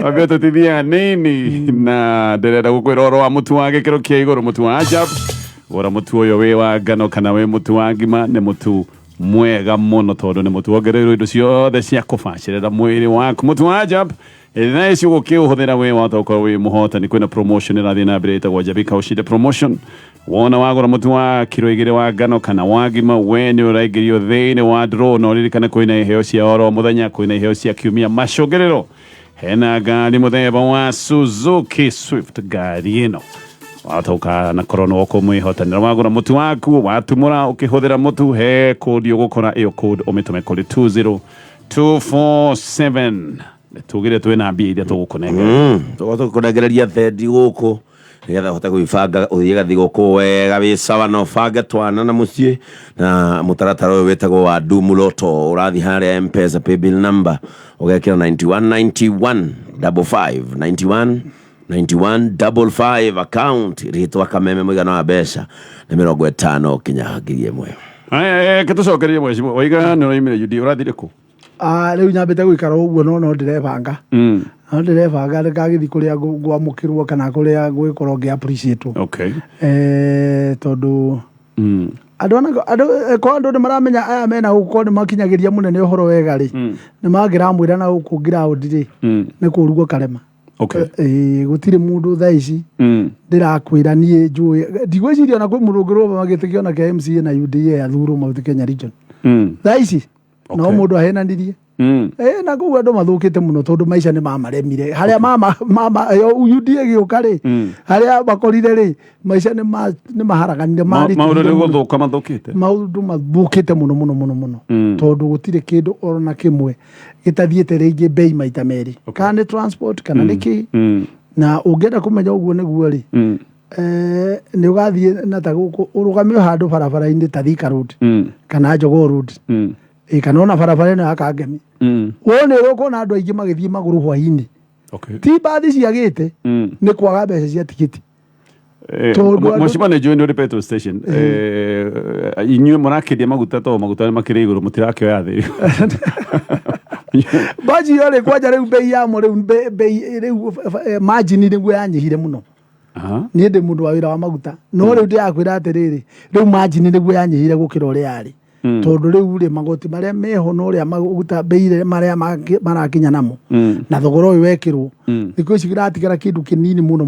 wambe tũtithia nini na ndĩrenda gũkwĩra ũhoro wa mũtu wa gĩkĩro kĩa igũrũ mũtu wa Ajab gũra mũtu ũyũ wĩ wa ngano kana wĩ mũtu wa ngima nĩ mũtu mwega mũno tondũ nĩ mũtu wongereirwo indo ciothe cia kũbacĩrĩra mwĩrĩ waku mũtu wa Ajab na ici ũgũkĩũhũthĩra wĩ wahota gũkorwo wĩ mũhotani kwĩna promotion ĩrathiĩ na mbere ĩtagwo Jabika Ushinde promotion wona wagũra mũtu wa kiro 2 wa ngano kana wa ngima we nĩ ũraingĩrio thĩinĩ wa draw na ũririkane kwĩna iheo cia oro mũthenya kwĩna iheo cia kiumia macũngĩrĩro hena ngari mũthemba wa Suzuki Swift ngari ĩno watoka na korona wako mwihotanira wagura mutu waku watumura ukihũthĩra mutu he kodi ũgũkora iyo code ũmĩtũme kuri 20247 tugire twina mbia iria tũgũkũnengera tũgũkũnengereria thendi gũkũ nigetha ũhote gwĩbanga ũthiĩ gathigũkũ wega wĩ sawa na ũbange twana na mũciĩ na mũtaratara ũyũ wĩtagwo wa Dumuloto ũrathiĩ harĩa M-Pesa paybill number ũgekĩra 919155 9155 account rĩtwa kameme mũigana wa mbeca nĩ 50 kinya ngiri 1 kĩtũcokerie mwecimu waiga nĩ ũraimire UD ũrathire kũ rĩu nyambĩte gũikara ũguo no ndĩrebanga no ndĩrebanga ndĩkagĩthi kũrĩa ngwamũkĩrwo kana kũrĩa ngwĩkorwo ngĩ-appreciate tondũ andũ nĩ maramenya aya mena gũkorwo nĩ makinyagĩria mũnene ũhoro wega rĩ nĩ mangĩramwĩra na gũkũ ground rĩ nĩ kũrugwo karema gũtirĩ mũndũ thaa ici ndĩrakwĩra niĩ njũĩ ndigwĩciria ona kwĩ mũndũ ũngĩrũgama magĩtĩ kĩona kĩa MCA na UDA athurwo Mount Kenya region thaa ici no mũndũ ahenanirie na kũu andũ mathũkĩte mũno tondũ maica nĩ mamaremire harĩa UDA gĩũka rĩ harĩa makorire rĩ maica nĩ maharaganire maũndũ mathũkĩte mũno tondũ gũtirĩ kĩndũ ona kĩmwe gĩtathiĩte rĩngĩ bei maita merĩ kana nĩ transport kana nĩ kĩ na ũngĩenda kũmenya ũguo nĩguo rĩ nĩ ũgathiĩ na ta gũkũ ũrũgame handũ barabara-inĩ ta Thika Road kana Jogoo Road kana ona barabara ĩno ya Kangemi wone ũrũkona andũ aingĩ magĩthiĩ magũrũ hwainĩ ti bathi ciagĩte nĩ kwaga mbeca cia tikiti Mwecimu nĩ njũĩ nĩ ũrĩ petrol station inyuĩ mũrakĩendia maguta to maguta nĩ makĩrĩ igũrũ mũtirakĩoya thĩ baji yo rĩ kwanja rĩu bei yamo rĩu margin nĩguo yanyihire mũno niĩ ndĩ mũndũ wa wĩra wa maguta no rĩu ndĩrakwĩra atĩrĩrĩ rĩu margin nĩguo yanyihire gũkĩra ũrĩa yarĩ tondũ rĩu rĩ magoti marĩa meho no rĩa maguta bei marĩa marakinya namo na thogora ũyũ wekĩrwo thikũ ici gĩratigara kĩndũ kĩnini mũno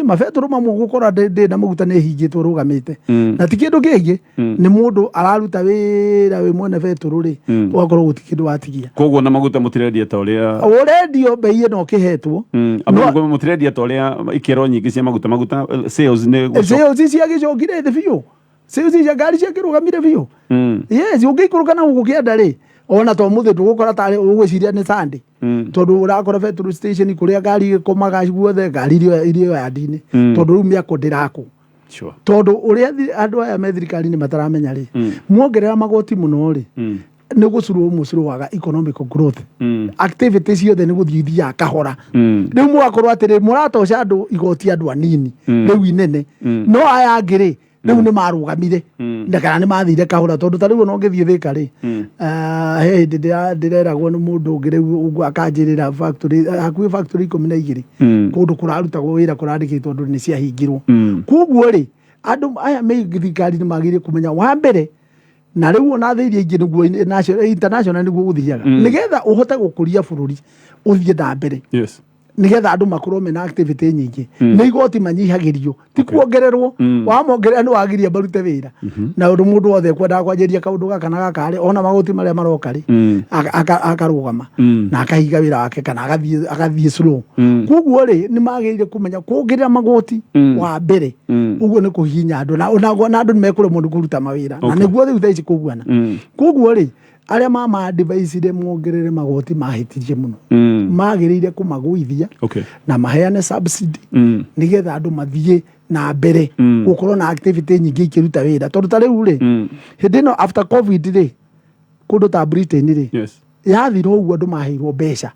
mabetũrũ mamwe gũkora ndĩ na maguta nĩ hingĩtwo rũgamĩte na ti kĩndũ kĩngĩ nĩ mũndũ araruta wĩra wĩ mwene betũrũ rĩ ũgakorwo gũti kĩndũ watigia koguo na maguta mũtirendia ta ũrĩa ũrendio bei ĩno kĩhetwo mũtirendia ta ũrĩa ikĩro nyingĩ cia maguta sales ciagĩcokire thĩ biũ cia ngari ciakĩrũgamire biũ yes ũngĩikũrũka na ũgũkĩenda rĩ ona to mũthĩ ndũgũkora tarĩ ũgwĩciria nĩ Sunday tondũ ũrakora petrol station kũrĩa ngari ĩkomaga guothe ngari irio yandi-inĩ tondũ rĩu mĩako ndĩrakwo tondũ ũrĩa andũ aya me thirikari-inĩ mataramenya rĩ muongerera magoti mũno rĩ nĩ gũcurwo mũcurũ waga economic growth activity ciothe nĩ gũthiĩ thiaga kahora rĩu mũgakorwo atĩrĩ mũratoca andũ igoti andũ anini rĩu inene no aya angĩ rĩ rĩu nĩ marũgamire kana nĩ mathire kahora tondũ ta rĩu no ngĩthiĩ Thĩka rĩ he hĩndĩ ndĩreragwo nĩ mũndũ ũngĩ rĩu ũguo akanjĩrĩra factory hakuhĩ factory 12 kũndũ kũrarutagwo wĩra kũrandĩkĩtwo andũ nĩ ciahingirwo koguo rĩ andũ aya me thirikari-inĩ magĩrĩire kũmenya wa mbere na rĩu ona thĩ iria ingĩ nĩguo international nĩguo gũthiaga nĩgetha ũhote gũkũria bũrũri ũthiĩ na mbere nigetha andu makorwo mena activity nyingi ni igoti manyihagirio ti kuongererwo wamongerera ni wagiria barute wira na undu mundu wothe kwenda kwanjiria kaundu gaka na gaka ri ona magoti maria maroka ri akarugama na akahiga wira wake kana agathie slow koguo ri ni magirire kumenya kuongerera magoti wa mbere uguo ni kuhinya andu na andu ni mekuremwo ni kuruta mawira na niguo thiu thaici kuguana koguo ri aria mama advice de muongerere magoti mahitirie muno magirire kumagwithia na maheane subsidy nigetha andu mathie na mbere gukorwo na activity nyingi ikiruta wira tondu ta riu ri hindi no after covid ri kundu ta Britain ri yathiro uguo andu maheirwo mbeca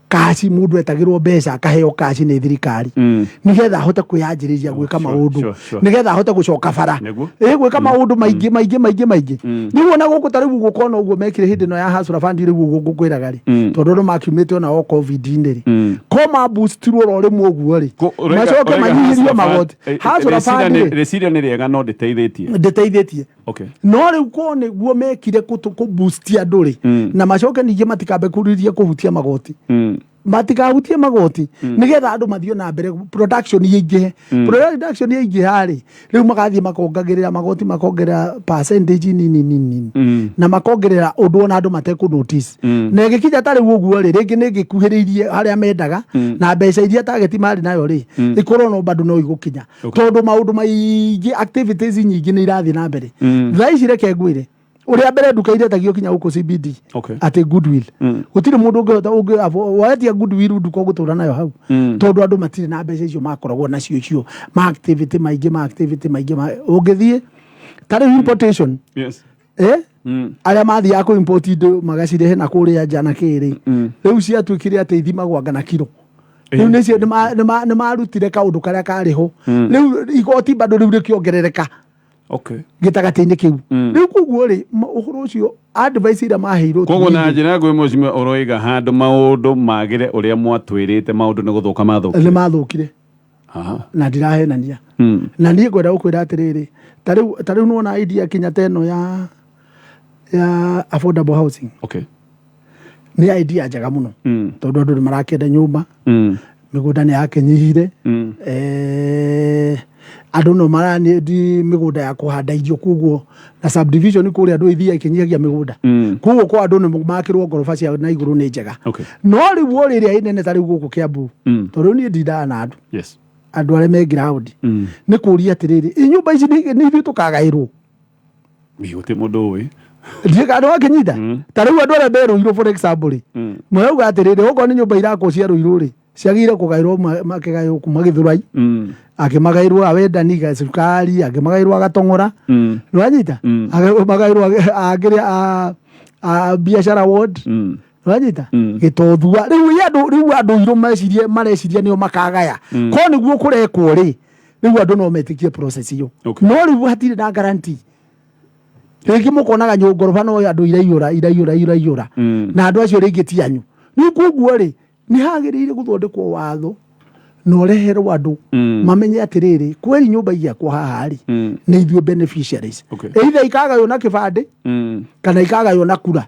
kaci mundu etagirwo mbeca akaheo kaci ni thirikari nigetha ahote kwiyanjiriria gwika maundu nigetha ahote gucoka bara gwika maundu maingi niguo na guku tariu gukona uguo mekire hindi no ya hasura fund ri guku kwiraga ri tondu no makiumite ona o covid ni ri koma boostirwo ro ri muguo ri macoke manyihirio magoti hasura fund reciria ni riega no nditeithitie no riu ko niguo mekire ku boostia andu ri na macoke ningi matikambe kuriria kuhutia magoti matikahutie magoti nigetha andu mathio na mbere production yingi hari riu magathie makongagirira magoti makongerera percentage nini na makongerera undu ona andu mateku notice na igikinya tari uguo ri ringi ni gikuhiriirie haria mendaga na mbeca iria target mari nayo ri ikorwo no bado no igukinya tondu maundu maingi activities nyingi ni irathie na mbere thaici reke ngwire uria mbere nduka iretagio kinya guko CBD ati goodwill gutire mundu ungihota waetia goodwill nduka gutura nayo hau tondu andu matire na mbeca icio makoragwo nacio icio ma activity maingi ungithie tari importation aria mathia ku import indo magacirehe na kuria jana kiri riu ciatwikire ati ithimagwa ngana kilo riu nicio ni marutire kaundu karia kariho riu igoti bado riu rikiongerereka gitagati-ini kiu riu kuguo ri uhoro ucio advice ira maheirwo koguo na njira ngwe mucime uroiga handu maundu magire uria mwatwirite maundu ni guthuka mathukire na ndirahenania na nie ngwenda gukwira atiriri tariu nuona idea kinya teno ya affordable housing ni idea njega muno tondu andu marakenda nyumba migunda ni yakenyihire andu no marani di migunda ya kuhanda irio kuguo na subdivision kuria andu ithia ikinyagia migunda kuguo kwa andu ni makirwo ngorofa cia na iguru ni njega no riu riria inene tari guku Kiambu tondu ni ndinda na andu andu aria me ground ni kuria atiriri inyumba ici ni ithu tukagairwo miguti mundu wi ndiga andu akinyita tariu andu aria beru iro for example ri mwauga atiriri uko ni nyumba irako cia ruiru ri ciagire kugairwo makigairwo kuma Githurai akimagairwo awendani ga sukari akimagairwo agatongora nwanyita akimagairwo agiria a biashara ward nwanyita gitothua riu andu iro mareciria nio makagaya ko niguo kurekwo ri riu andu no metikie process iyo no riu hatire na guarantee ringi mukonaga nyongorofa no andu iraiyura na andu acio ringi ti anyu ni kuguo ri ni hagirire guthondekwo watho no reherwo andu mamenye atiriri kweri nyumba iakwa haha ri ni ithuĩ beneficiaries either ikagayo na kibande kana ikagayo na kura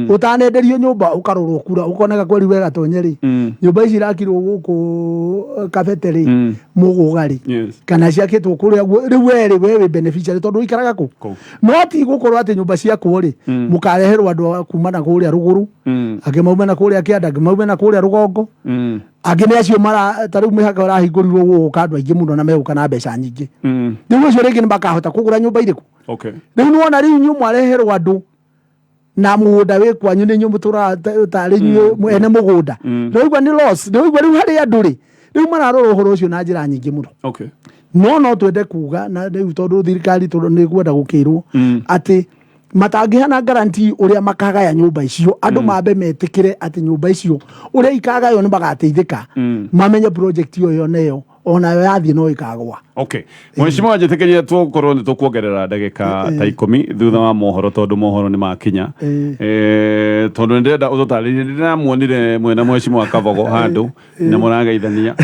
utanenderio nyumba ukarorwo kura ukoneka kweri wega tonyeri nyumba ici irakirwo guku Kabete mugugari kana ciakitwo kuria riu wewe beneficiary tondu ikaraga ku no ti gukorwo ati nyumba ciakwo ri mukareherwo andu kumana kuria ruguru akimauma na kuria Kianda akimauma na kuria rugongo agine acio mara tariu mihaka urahingũrirwo guka andu aingi muno na meguka na mbeca nyingi riu acio ringi makahota kugura nyumba iriku riu nuona riu nyumba areherwo andu na mugunda wi kwanyu ni nyumba tari nyue ene mugunda riu ni loss riu hari andu ri riu mararora uhoro ucio na njira nyingi muno no twende kuga na riu tondu thirikari ni gwenda gukirwo ati matangihana guarantee uria makagaya nyumba icio andu mambe metikire ati nyumba icio uria ikagayo ni magateithika mamenye project iyo neyo ona yo yathie no ikagwa Mheshimiwa ajetekeria tukorwo ni tukuongerera ndagika ta 10 thutha wa mohoro tondu mohoro ni makinya tondu ndenda ututaririe ndiramuonire mwena Mheshimiwa Kabogo handu na murageithania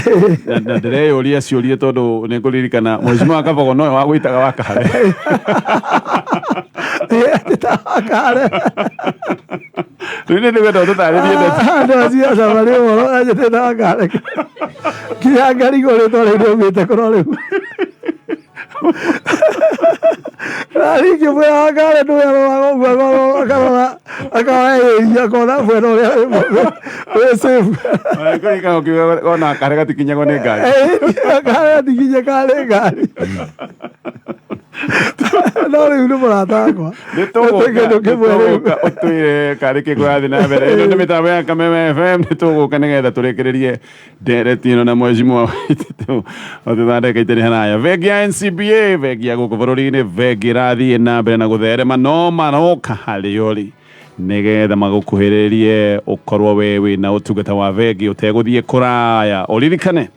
na ndireyuria ciurie tondu ni nguririkana Mheshimiwa Kabogo no wa gwitaga wakare Rĩu nĩ wenda ũtũtarĩrie andũ acio aca marĩ ũhoro anjĩte na ngari kinya ngari igũrĩtwo rĩu nĩaumĩte kũrora rĩu Rariki mwera ngari ndũyarora ũguo akarora akona mwena ũrĩa wĩ safe kũrika ũkiona kare gatikinyagwo nĩ ngari kare gatikinyagwo nĩ ngari no rĩu nĩ mũrata wakwa nĩtũgũka ũtwĩre karĩ kĩgwathi na mbere ĩno nĩ mĩtambo ya Kameme FM nĩtũgũka nĩgetha tũrĩkĩrĩrie ndereti ĩno na Mheshimiwa Waititu ũtũthondekete nĩ haraya bengi ya NCBA bengi ya gũkũ bũrũri-inĩ bengi ĩrathiĩ na mbere na gũtherema no maroka harĩa ũrĩ nĩgetha magũkuhĩrĩrie ũkorwo we wĩna ũtungata wa bengi ũtegũthiĩ kũraya ũririkane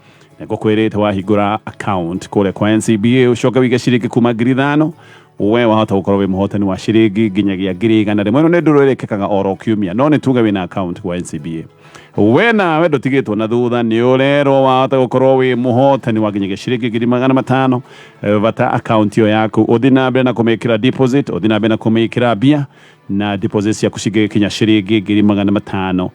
nĩngũkwĩrĩte wahingũra account kũrĩa kwa NCBA ũcoke wĩige ciringi kuma 5,000 we wahota gũkorwo wĩ mũhotani wa ciringi nginyagia 100,000 ĩno nĩ ndũrũ ĩrĩkĩkaga oro kiumia no nĩ tuge wĩna account kwa NCBA we nawe ndũtigĩtwo na thutha nĩ ũrerwo wahota gũkorwo wĩ mũhotani wa nginyagia ciringi 500,000 bata account ĩyo yaku ũthiĩ na mbere na kũmĩkĩra deposit ũthiĩ na mbere na kũmĩkĩra mbia na deposit ciaku cingĩkinya ciringi 500,000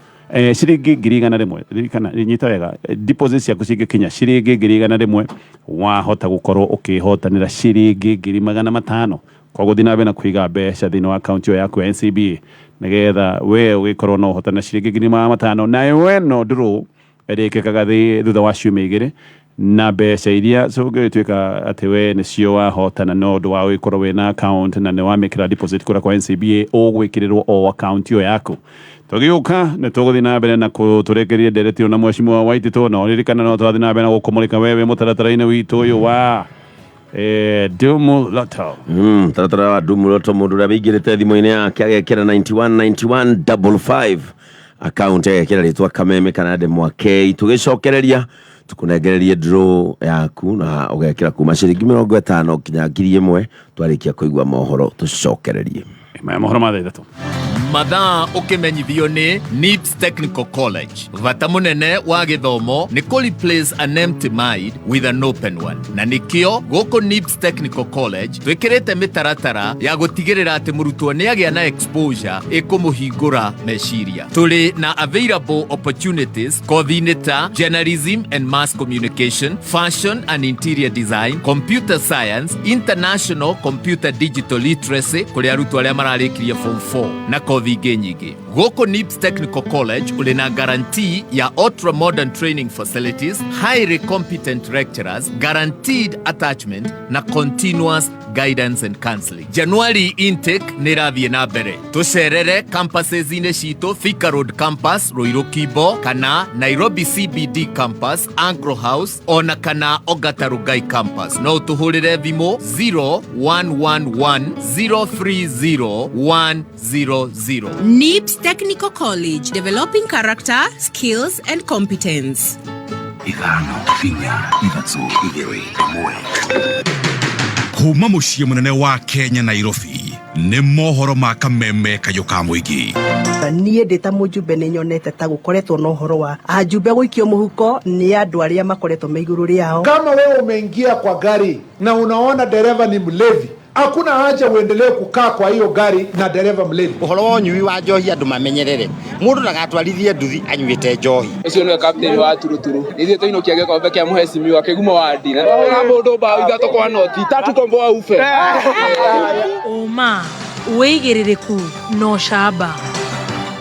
ciringi 100,000 ririkana nyita wega deposit ciaku cingĩkinya ciringi 100,000 wahota gũkorwo ũkĩhotanĩra ciringi 500,000 kwa gũthiĩ na mbere na kũiga mbeca thĩinĩ wa account ĩyo yaku ya NCBA nĩgetha we ũgĩkorwo no ũhotana ciringi 500,000 na we no ndũrũ ĩrĩkĩkaga thutha wa ciumia 2 na mbeca iria cũngĩtuĩka atĩ we nĩcio wahotana no ũndũ wa gũkorwo wĩna account na nĩ wamĩkĩra deposit kũrĩa kwa NCBA ũgwĩkĩrĩrwo o account ĩyo yaku tũgĩũka nĩ tũgũthiĩ na mbere na tũrĩkĩrie ndereti na Mheshimiwa Waititu no ririkana no tũrathiĩ na mbere na gũkũmũrĩka wewe mũtaratara-inĩ witũ ũyũ wa Dumu Lotto mũtaratara wa Dumu Lotto mũndũ ũrĩa wĩingĩrĩte thimũ-inĩ yake agekĩra 919155 account agekĩra rĩtwa Kameme kana Ndemwakei tũgĩcokereria tukunengererie draw yaku na ũgekĩra kuma ciringi 50 kinya 1,000 twarĩkia kũigua mohoro tũcokererie mohoro ma thaa 3 mathaa ukimenyithio ni NIPS Technical College vata munene wa githomo ni ku replace an empty mind with an open one na nikio goko NIPS Technical College twikirite mitaratara ya gutigirira ati murutwo ni agia na exposure ikumuhingura meciria tuli na available opportunities kothi-inĩ ta journalism and mass communication, fashion and interior design, computer science, international computer digital literacy kuri arutwo aria mararikirie form 4 na kothi nyingi. Goko NIPS Technical College ulina guarantee ya ultra modern training facilities, highly competent lecturers, guaranteed attachment na continuous guidance and counseling. January intake nirathie na mbere. Tucerere campuses ine cito Thika Road campus, Ruiru Kibo, kana Nairobi CBD campus, Anglo House, ona kana Ogata Rugai campus. No tuhurire thimo 0111030100. NIPS Technical College, developing character, skills and competence. Igano finya igatsu igere mwe. Kuma muciĩ munene wa Kenya Nairobi nĩ mohoro ma Kameme kayoka mũingĩ. Niĩ ndĩta mũjumbe nĩ nyonete ta gũkoretwo na ũhoro wa ajumbe gũikio mũhuko nĩ andũ arĩa makoretwo me igũrũ rĩao. Kama wewe umeingia kwa gari na unaona dereva ni mlevi, hakuna haja uendelee kukaa kwa hiyo gari na dereva mlevi. Ũhoro wa ũnyui wa njohi andũ mamenyerere. Mũndũ ndagatwarithie nduthi anyuĩte njohi. Ũcio nĩwe kapteni wa turuturu. Ithuĩ tũinũkia gĩkombe kĩa Mheshimiwa kĩgumo wa ndina. Na mũndũ mbao ithatũ kwa noti, tatu kombo wa ufe. Uma, wĩigĩrĩrĩku no camba.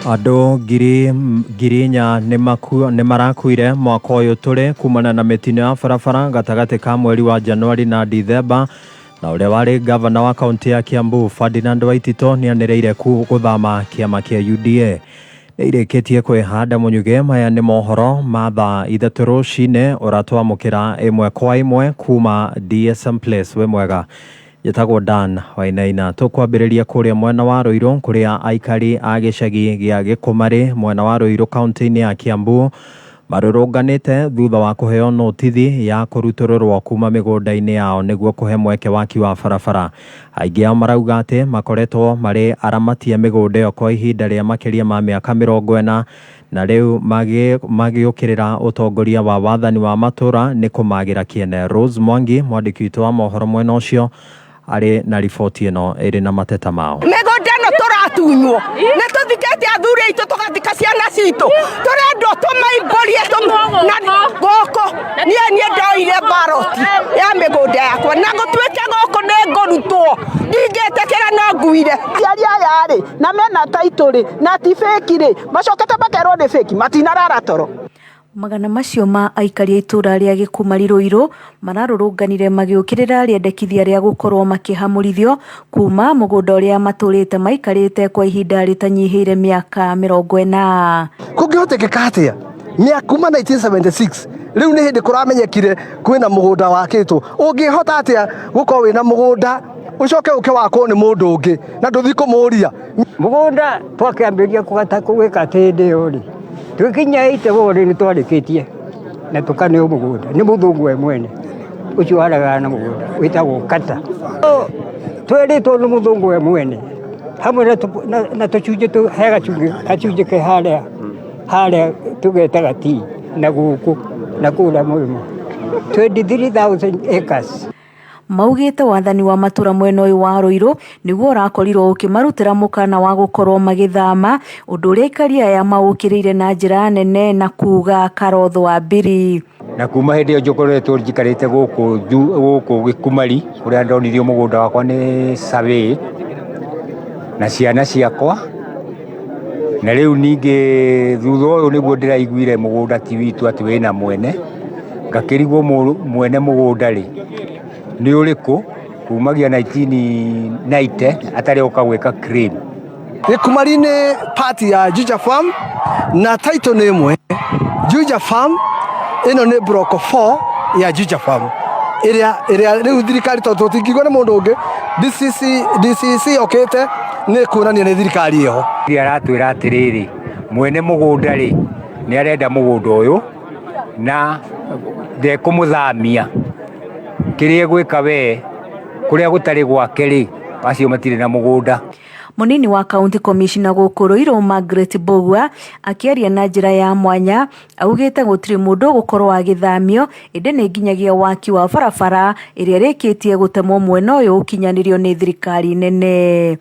Andũ ngiri inya nĩ marakuire mwaka ũyũ tũrĩ kumana na mĩtino ya barabara gatagatĩ ka mweri wa Januari na Dithemba na ũrĩa warĩ gavana wa kaunti ya Kiambu Ferdinand Waititu nĩanĩrĩire gũthama kĩama kĩa UDA. Nĩirĩkĩtie kwĩhanda mũnyuge maya nĩ mohoro ma thaa 3 rũcinĩ ũratwamũkĩra ĩmwe kwa ĩmwe kuma DSM Place we mwega. Yetagwo Dan Wainaina tukwambĩrĩria kũrĩa mwena wa Ruiru kũrĩa aikari a gĩcagi gĩa Gĩkũmarĩ mwena wa Ruiru kaunti-inĩ ya Kiambu marũrũnganĩte thutha wa kũheo notithi ya kũrutũrũrwo kuma mĩgũnda-inĩ yao nĩguo kũhe mweke waki wa barabara. Aingĩ ao marauga atĩ makoretwo marĩ aramatia mĩgũnda ĩyo kwa ihinda rĩa makĩria ma mĩaka 40 na rĩu magĩũkĩrĩra ũtongoria wa wathani wa matũra nĩ kũmagĩra kĩene. Rose Mwangi mwandĩki witũ wa mohoro mwena ũcio arĩ na riboti ĩno ĩrĩ na mateta mao. Mĩgũnda ĩno tũratunywo tunywo nä tå thikä te athuri aitå tå gathika ciana citå tå rendwo tå maimbårie gåkå niä ndoire baroti ya mä gå nda yakwa na gå tuä ke gåkå nä ngå rutwo ndingä tä kä ra no nguire ciari aya rä na mena taitå rä na ti bäki rä macokete makerwo nä bäki matinarara toro. Magana macio ma aikari a itura ria Gikumari Ruiru mararũrũnganire magĩũkĩrĩra rĩendekithia rĩa gũkorwo makĩhamũrithio kuma mũgũnda ũrĩa matũrĩte maikarĩte kwa ihinda rĩtanyihĩire mĩaka 40. Kũngĩhotekeka atĩa kuma 1976 rĩu nĩ hĩndĩ kũramenyekire kwĩna mũgũnda wakĩtwo ũngĩhota atĩa gũkorwo wĩna mũgũnda ucoke uke wakwo nĩ mũndũ ũngĩ na ndũthi kũmũria mũgũnda twakĩambĩrĩria kũgata kũgĩka tĩndĩ ũrĩ twikinyĩte wori nĩ twarĩkĩtie na tũkaneo mũgũnda nĩ mũthũngũ we mwene ũcio waragana na mũgũnda wĩtagwo kata twĩrĩtwo nĩ mũthũngũ we mwene hamwe na tũcunjĩ tũhe gacunjĩ ke harĩa tũgetaga ti na gũkũ na kũrĩa mũrĩmo 23,000 acres. Maugĩte wathani wa matura mwena ũyũ wa Ruiru nĩguo ũrakorirwo ũkĩmarutĩra mũkana wa gũkorwo magĩthama ũndũ ũrĩa aikari aya maũkĩrĩire na njĩra nene na kuga karotho wa mbiri. Na kuma hĩndĩ ĩyo njũkoretwo njikarĩte gũkũ Gikumari ũrĩa ndonithio mũgũnda wakwa nĩ survey na ciana ciakwa na rĩu ningĩ thutha ũyũ nĩguo ndĩraiguire mũgũnda ti witũ atĩ wĩna mwene ngakĩrigwo mwene mũgũnda rĩ nĩ ũrĩkũ kumagia 1990 atarĩ oka gwĩka claim. Gikumari nĩ party ya Juja Farm na title nĩ ĩmwe. Juja Farm ĩno nĩ block 4 ya Juja Farm ĩrĩa rĩu thirikari tondũ tũtingĩigua nĩ mũndũ ũngĩ DCC okĩte nĩ kuonania nĩ thirikari ĩho. Aratwĩra atĩrĩrĩ mwene mũgũnda rĩ nĩ arenda mũgũnda ũyũ na ndekũmũthamia kĩrĩa gwĩka we kũrĩa gũtarĩ gwake rĩ acio matirĩ na mũgũnda. Munini wa County Commissioner gũkũ Ruiru Margaret Bogua akĩaria na njĩra ya mwanya augĩte gũtirĩ mũndũ gũkorwo agĩthamio ĩndĩ nĩ nginyagia waki wa barabara ĩrĩa rĩkĩtie gũtemwo mwena ũyũ ũkinyanĩrio nĩ thirikari nene.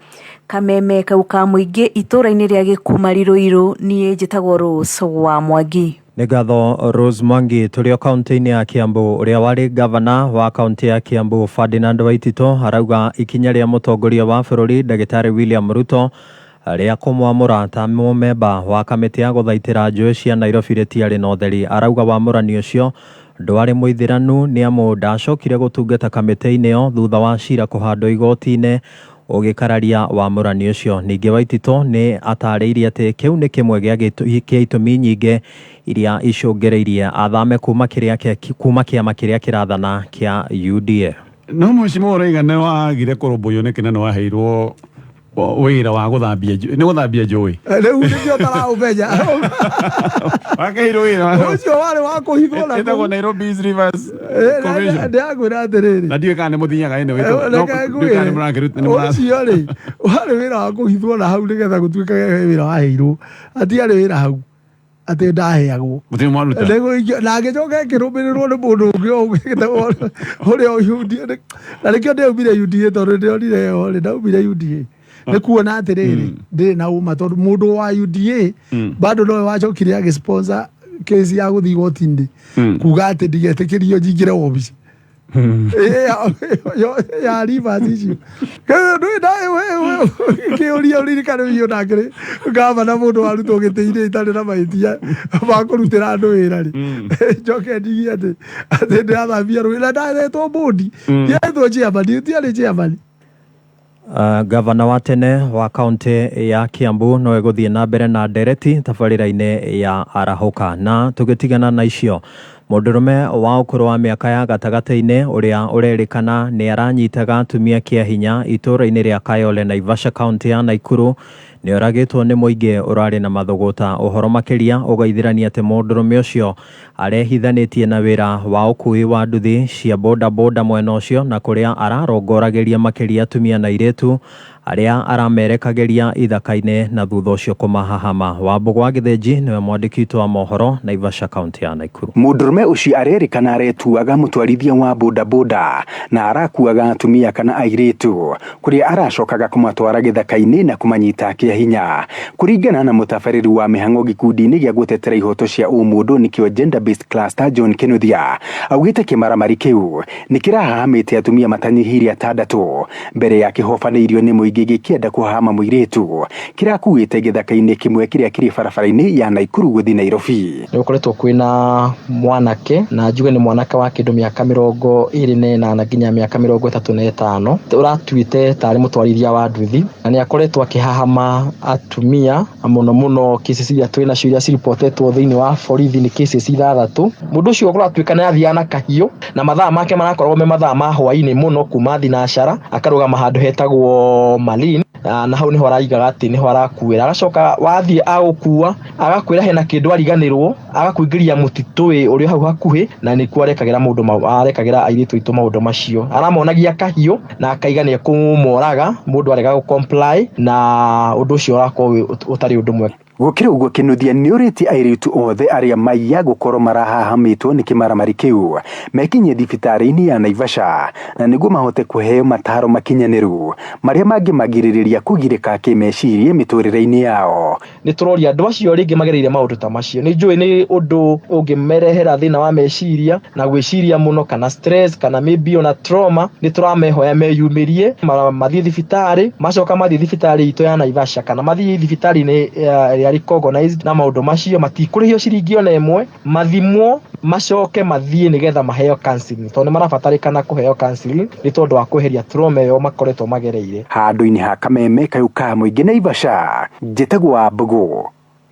Kameme kau ka mũingĩ itũra-inĩ rĩa Gikumari Ruiru niĩ njĩtagwo Rose wa Mwangi. Nĩ ngatho Rose Mwangi tũrĩ o kaunti-inĩ ya Kiambu ũrĩa warĩ gavana wa kaunti ya Kiambu Ferdinand Waititu arauga ikinya rĩa mũtongoria wa bũrũri ndagĩtarĩ William Ruto rĩa kũmwamũra ta mũmemba wa kamĩtĩ ya gũthaitĩra njũĩ cia Nairobi rĩtiarĩ na ũtheri. Arauga wamũrani ũcio ndwarĩ mũithĩranu nĩ amu ndacokire gũtungata kamĩtĩ-inĩ ĩyo thutha wa cira kũhandwo igoti-inĩ ũgĩkararia wamũrani ũcio. Ningĩ Waititu nĩ atarĩirie atĩ kĩu nĩ kĩmwe gĩa itũmi nyingĩ iria icũngĩrĩirie athame kuma kĩama kĩrĩa kĩrathana kĩa UDA. No mũcimo ũraiga nĩ wagire kũrũmbũiyo nĩ kĩnene waheirwo wĩra wa gũthambia njũĩ. Rĩu nĩkĩo taraũmenya. Wakeirwo wĩra ũcio warĩ wa kũhithwo na ĩtagwo Nairobi Rivers Commission. Ndĩrakwĩra atĩrĩrĩ. Na ndiũĩ kana nĩ mũthinyaga ĩno ũcio rĩ warĩ wĩra wa kũhithwo na hau nĩgetha gũtuĩkage wĩra waheirwo atiarĩ wĩra hau atĩ ndaheagwo na agĩcoka akĩrũmĩrĩrwo nĩ mũndũ ũngĩ ũrĩa UDA na nĩkĩo ndaumire UDA tondũ ndĩonire yo rĩ ndaumire UDA nĩ kuona atĩrĩrĩ ndĩrĩ na ũma tondũ mũndũ wa UDA bado nowe wacokire agĩsponsor kesi ya gũthiĩ igoti-inĩ kuga atĩ ndigetĩkĩrio njingĩre wobici ya Rivers icio kĩũria ũririkane biũ nake gavana mũndũ warutwo gĩtĩ-inĩ itarĩ na mahĩtia ma kũrutĩra andũ wĩra rĩ njoke ndigie atĩ ndĩrathambia rũĩ na ndahetwo mbũndi ndiahetwo chairman ũtiarĩ chairman. Gavana wa tene wa kaunti ya Kiambu no egũthiĩ na mbere na ndereti tabarĩra-inĩ ya Arahũka. Na tũgĩtigana na icio mũndũrũme wa ũkũrũ wa mĩaka ya gatagatĩ-inĩ ũrĩa ũrerĩkana nĩ aranyitaga atumia kĩa hinya itũra-inĩ rĩa Kayole Naivasha kaunti ya Naikuru nĩ oragĩtwo nĩ mũingĩ ũrarĩ na mathũgũta. Ũhoro makĩria ũgaithĩrania atĩ mũndũrũme ũcio arehithanĩtie na wĩra wa ũkui wa nduthi cia boda mwena ũcio na kũrĩa ararongoragĩria makĩria atumia na airĩtu aria aramerekageria ithaka-inĩ na thutha ũcio kũmahahama. Wambũgũ wa Gĩthĩnji niwe mwandĩki witũ wa mohoro Naivasha kaunti ya Nakuru. Mũndũrũme ũcio arerĩkana aretuaga mũtwarithia wa bodaboda na arakuaga atumia kana airĩtu kũrĩa aracokaga kũmatwara gĩthaka-inĩ na kũmanyita kĩa hinya. Kũringana na mũtabarĩri wa mĩhang'o gĩkundi-inĩ gĩa gũtetera ihoto cia ũmũndũ nĩkĩo Gender Based Cluster John Kinuthia augĩte kĩmaramari kĩu nĩkĩrahahamĩte atumia matanyihiire 6 mbere ya kĩhobanĩirio nĩ mũingĩ gĩkĩenda kũhahama mũirĩtu kĩrakuĩte gĩthaka-inĩ kĩmwe kĩrĩa kĩrĩ barabara-inĩ ya Naikuru gũthiĩ Nairobi. Nĩgũkoretwo kwĩna mwanake na njuge nĩ mwanake wa kĩndũ mĩaka 28 nginya mĩaka 35 ũratuĩte tarĩ mũtwarithia wa nduthi na nĩakoretwo akĩhahama atumia mũno cases iria twĩna cio iria ciripotetwo thĩinĩ wa borithi nĩ cases 6. Mũndũ ũcio ũratũĩka nĩ athiaga na kahiũ na mathaa make marakorwo me mathaa ma hwaĩ-inĩ mũno kuma thinacara akarũgama handũ hetagwo Malin na hau niho araigaga atĩ niho arakuĩra agacoka wathiĩ agũkua agakwĩra hena kĩndũ ariganĩrwo agakuingĩria mũtitũ ũrĩa hau hakuhĩ na nĩkuo arekagĩra airĩtu aitũ maũndũ macio aramonagia kahiũ na akaiga nĩ ekũmoraga mũndũ arega gũ-comply na ũndũ ũcio ũrakorwo ũtarĩ ũndũ mwega. Gũkĩra ũguo Kinuthia nĩũrĩtie airĩtu othe arĩa maiya gũkorwo marahahamĩtwo nĩ kĩmaramari kĩu mekinye thibitarĩ-inĩ ya Naivasha na nĩguo mahote kũheo mataro makinyanĩru marĩa mangĩmagirĩrĩria kũgirĩka kĩmeciria mĩtũrĩre-inĩ yao. Nĩtũroria andũ acio rĩngĩ magereire maũndũ ta macio nĩnjũĩ nĩ ũndũ ũngĩmerehera thĩna wa meciria na gwĩciria mũno kana stress kana maybe ona trauma. Nĩtũramehoya meyumĩrie mathiĩ thibitarĩ macoka mathiĩ thibitarĩ itũ ya Naivasha kana mathiĩ thibitarĩ-inĩ recognized na maũndũ macio matikũrĩhio ciringi ona ĩmwe mathimwo macoke mathiĩ nĩgetha maheo counseling tondũ marabatarĩkana kũheo counseling nĩ tondũ wa kweheria trauma ĩyo makoretwo magereire. Handũ-inĩ ha kameme kayũ ka mũingĩ Naivasha njĩtagwo Wambũgũ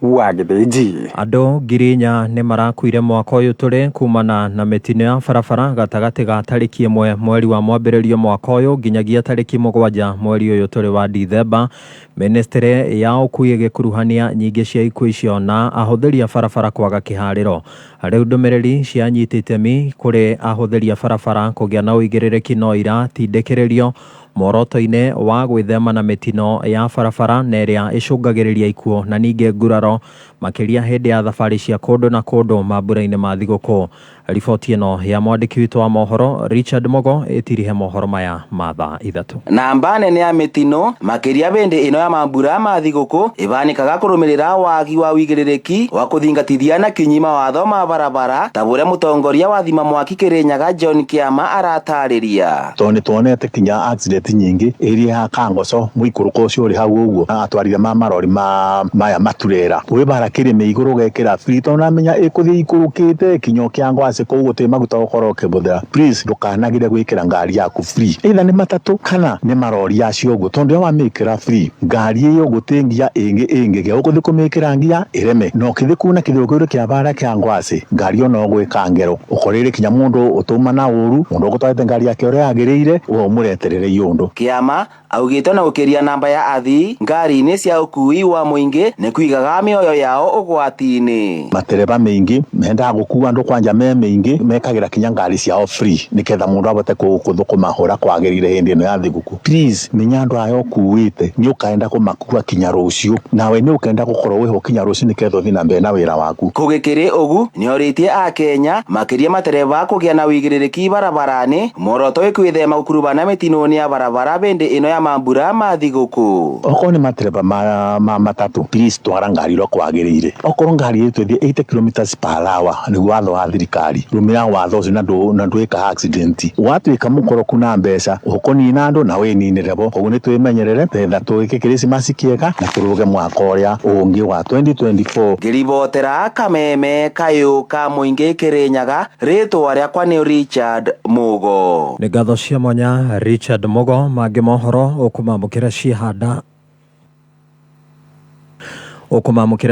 wa Gĩthĩnji. Andũ 4,000 nĩ marakuire mwaka ũyũ tũrĩ kumana na mĩtino ya barabara gatagatĩ ga tarĩki 1 mweri wa mwambĩrĩrio mwaka ũyũ nginyagia tarĩki 7 mweri ũyũ tũrĩ wa Dithemba. Ministry ya ũkui ĩgĩkuruhania nyingĩ cia ikuũ icio na ahũthĩri a barabara kwaga kĩharĩro. Rĩu ndũmĩrĩri cianyita itemi kũrĩ ahũthĩri a barabara kũgĩa na ũigĩrĩrĩki no iratindĩkĩrĩrio moroto-inĩ wa gwĩthema na mĩtino ya barabara na ĩrĩa ĩcũngagĩrĩria ikuũ na ningĩ nguraro makĩria hĩndĩ ya thabarĩ cia kũndũ na kũndũ mambura-inĩ ma thigũkũ. Riboti ĩno ya mwandĩki witũ wa mohoro Richard Mogo ĩtirihe mohoro maya ma thaa 3. Namba nene ya mĩtino makĩria hĩndĩ ĩno ya mambura ma thigũkũ ĩbanĩkaga kũrũmĩrĩra wagi wa ũigĩrĩrĩki wa kũthingatithia na kinyima watho ma barabara ta ũrĩa mũtongoria wa thima mwaki Kĩrĩnyaga John Kĩama aratarĩria. Tondũ tuonete kinya accident nyingĩ ĩrĩa Kangoco mũikũrũko ũcio ũrĩ hau ũguo atwarithia ma marori maya maturera wĩbara kĩrĩme igũrũ gekĩra free tondũ namenya ĩkũthiĩ ikũrũkĩte kinyo kĩa ngwacĩ kũu gũtĩ maguta gũkorwo ũkĩbũthĩra. Please ndũkanagire gwĩkĩra ngari yaku free either nĩ matatũ kana nĩ marori yacio ũguo tondũ rĩrĩa wamĩkĩra free ngari ĩyo gũtĩ ngia ĩngĩgĩa ũgũthiĩ kũmĩkĩra ngia ĩreme no kĩthĩ kuna kĩthũkĩrũ kĩa bara kĩa ngwacĩ ngari ĩyo no gwĩka ngero ũkorere kinya mũndũ ũtũma na ũru mũndũ ũgũtwarĩte ngari yake ũrĩa yagĩrĩire ũmũreterere iyũndũ. Kĩama augĩte na gũkĩria namba ya athii ngari-inĩ cia ũkui wa mũingĩ nĩ kũigaga mĩoyo yao ũgwati-inĩ. Matereba maingĩ mendaga gũkua andũ kwanja maingĩ mekagĩra kinya ngari ciao free nĩgetha mũndũ abote kũthũkũmahũra kwagĩrĩire hĩndĩ ĩno ya thigũkũ. Please menya andũ aya ũkuĩte nĩ ũkaenda kũmakua kinya rũciũ nawe nĩ ũkaenda gũkorwo wĩho kinya rũciũ nĩgetha ũthiĩ na mbere na wĩra waku. Kũgĩkĩrĩ ũgu nĩ orĩtie Akenya makĩria matereba kũgĩa na ũigĩrĩrĩki barabara-inĩ moroto gwĩthema gũkurubana mĩtino-inĩ ya barabara hĩndĩ ĩno ya mambura ma thigũkũ. Okorwo nĩ matereba ma matatũ please twara ngari ĩrĩa kwagĩrĩire. Okorwo ngari ĩyo twĩthiĩ 80 km/h nĩguo watho wa thirikari rumĩra watho ũcio na ndwĩka accident. Watuĩka mũkoroku na mbeca ũkũnina andũ na wĩninĩre bo koguo nĩ twĩmenyerere petha twĩke Krismasi kĩega na tũrũge mwaka ũrĩa ũngĩ wa 2024. Ngĩribotera kameme kayũ ka mũingĩ Kĩrĩnyaga rĩtwa rĩakwa nĩ Richard Mogo. Nĩ ngatho cia mwanya Richard Mogo mangĩ mohoro ũkũmamũkĩra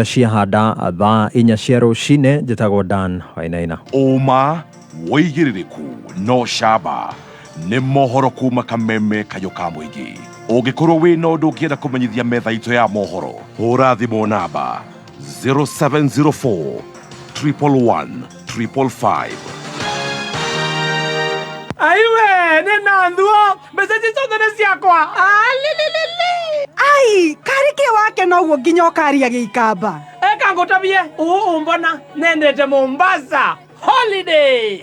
ciahanda thaa 4 cia rũcinĩ njĩtagwo Dan Wainaina. Ũma wĩigĩrĩrĩku no camba nĩ mohoro kuma kameme kayũ ka mũingĩ. Ũngĩkorwo wĩna ũndũ ũngĩenda kũmenyithia metha itũ ya mohoro hũra thimũ namba 0704 111 555. Aiwe, nĩ Nandhuo, mbeca ciothe nĩ ciakwa. Alililili. ai karike wake noguo nginya okaria giikamba eka ngotabie mbona nendete Mombasa holiday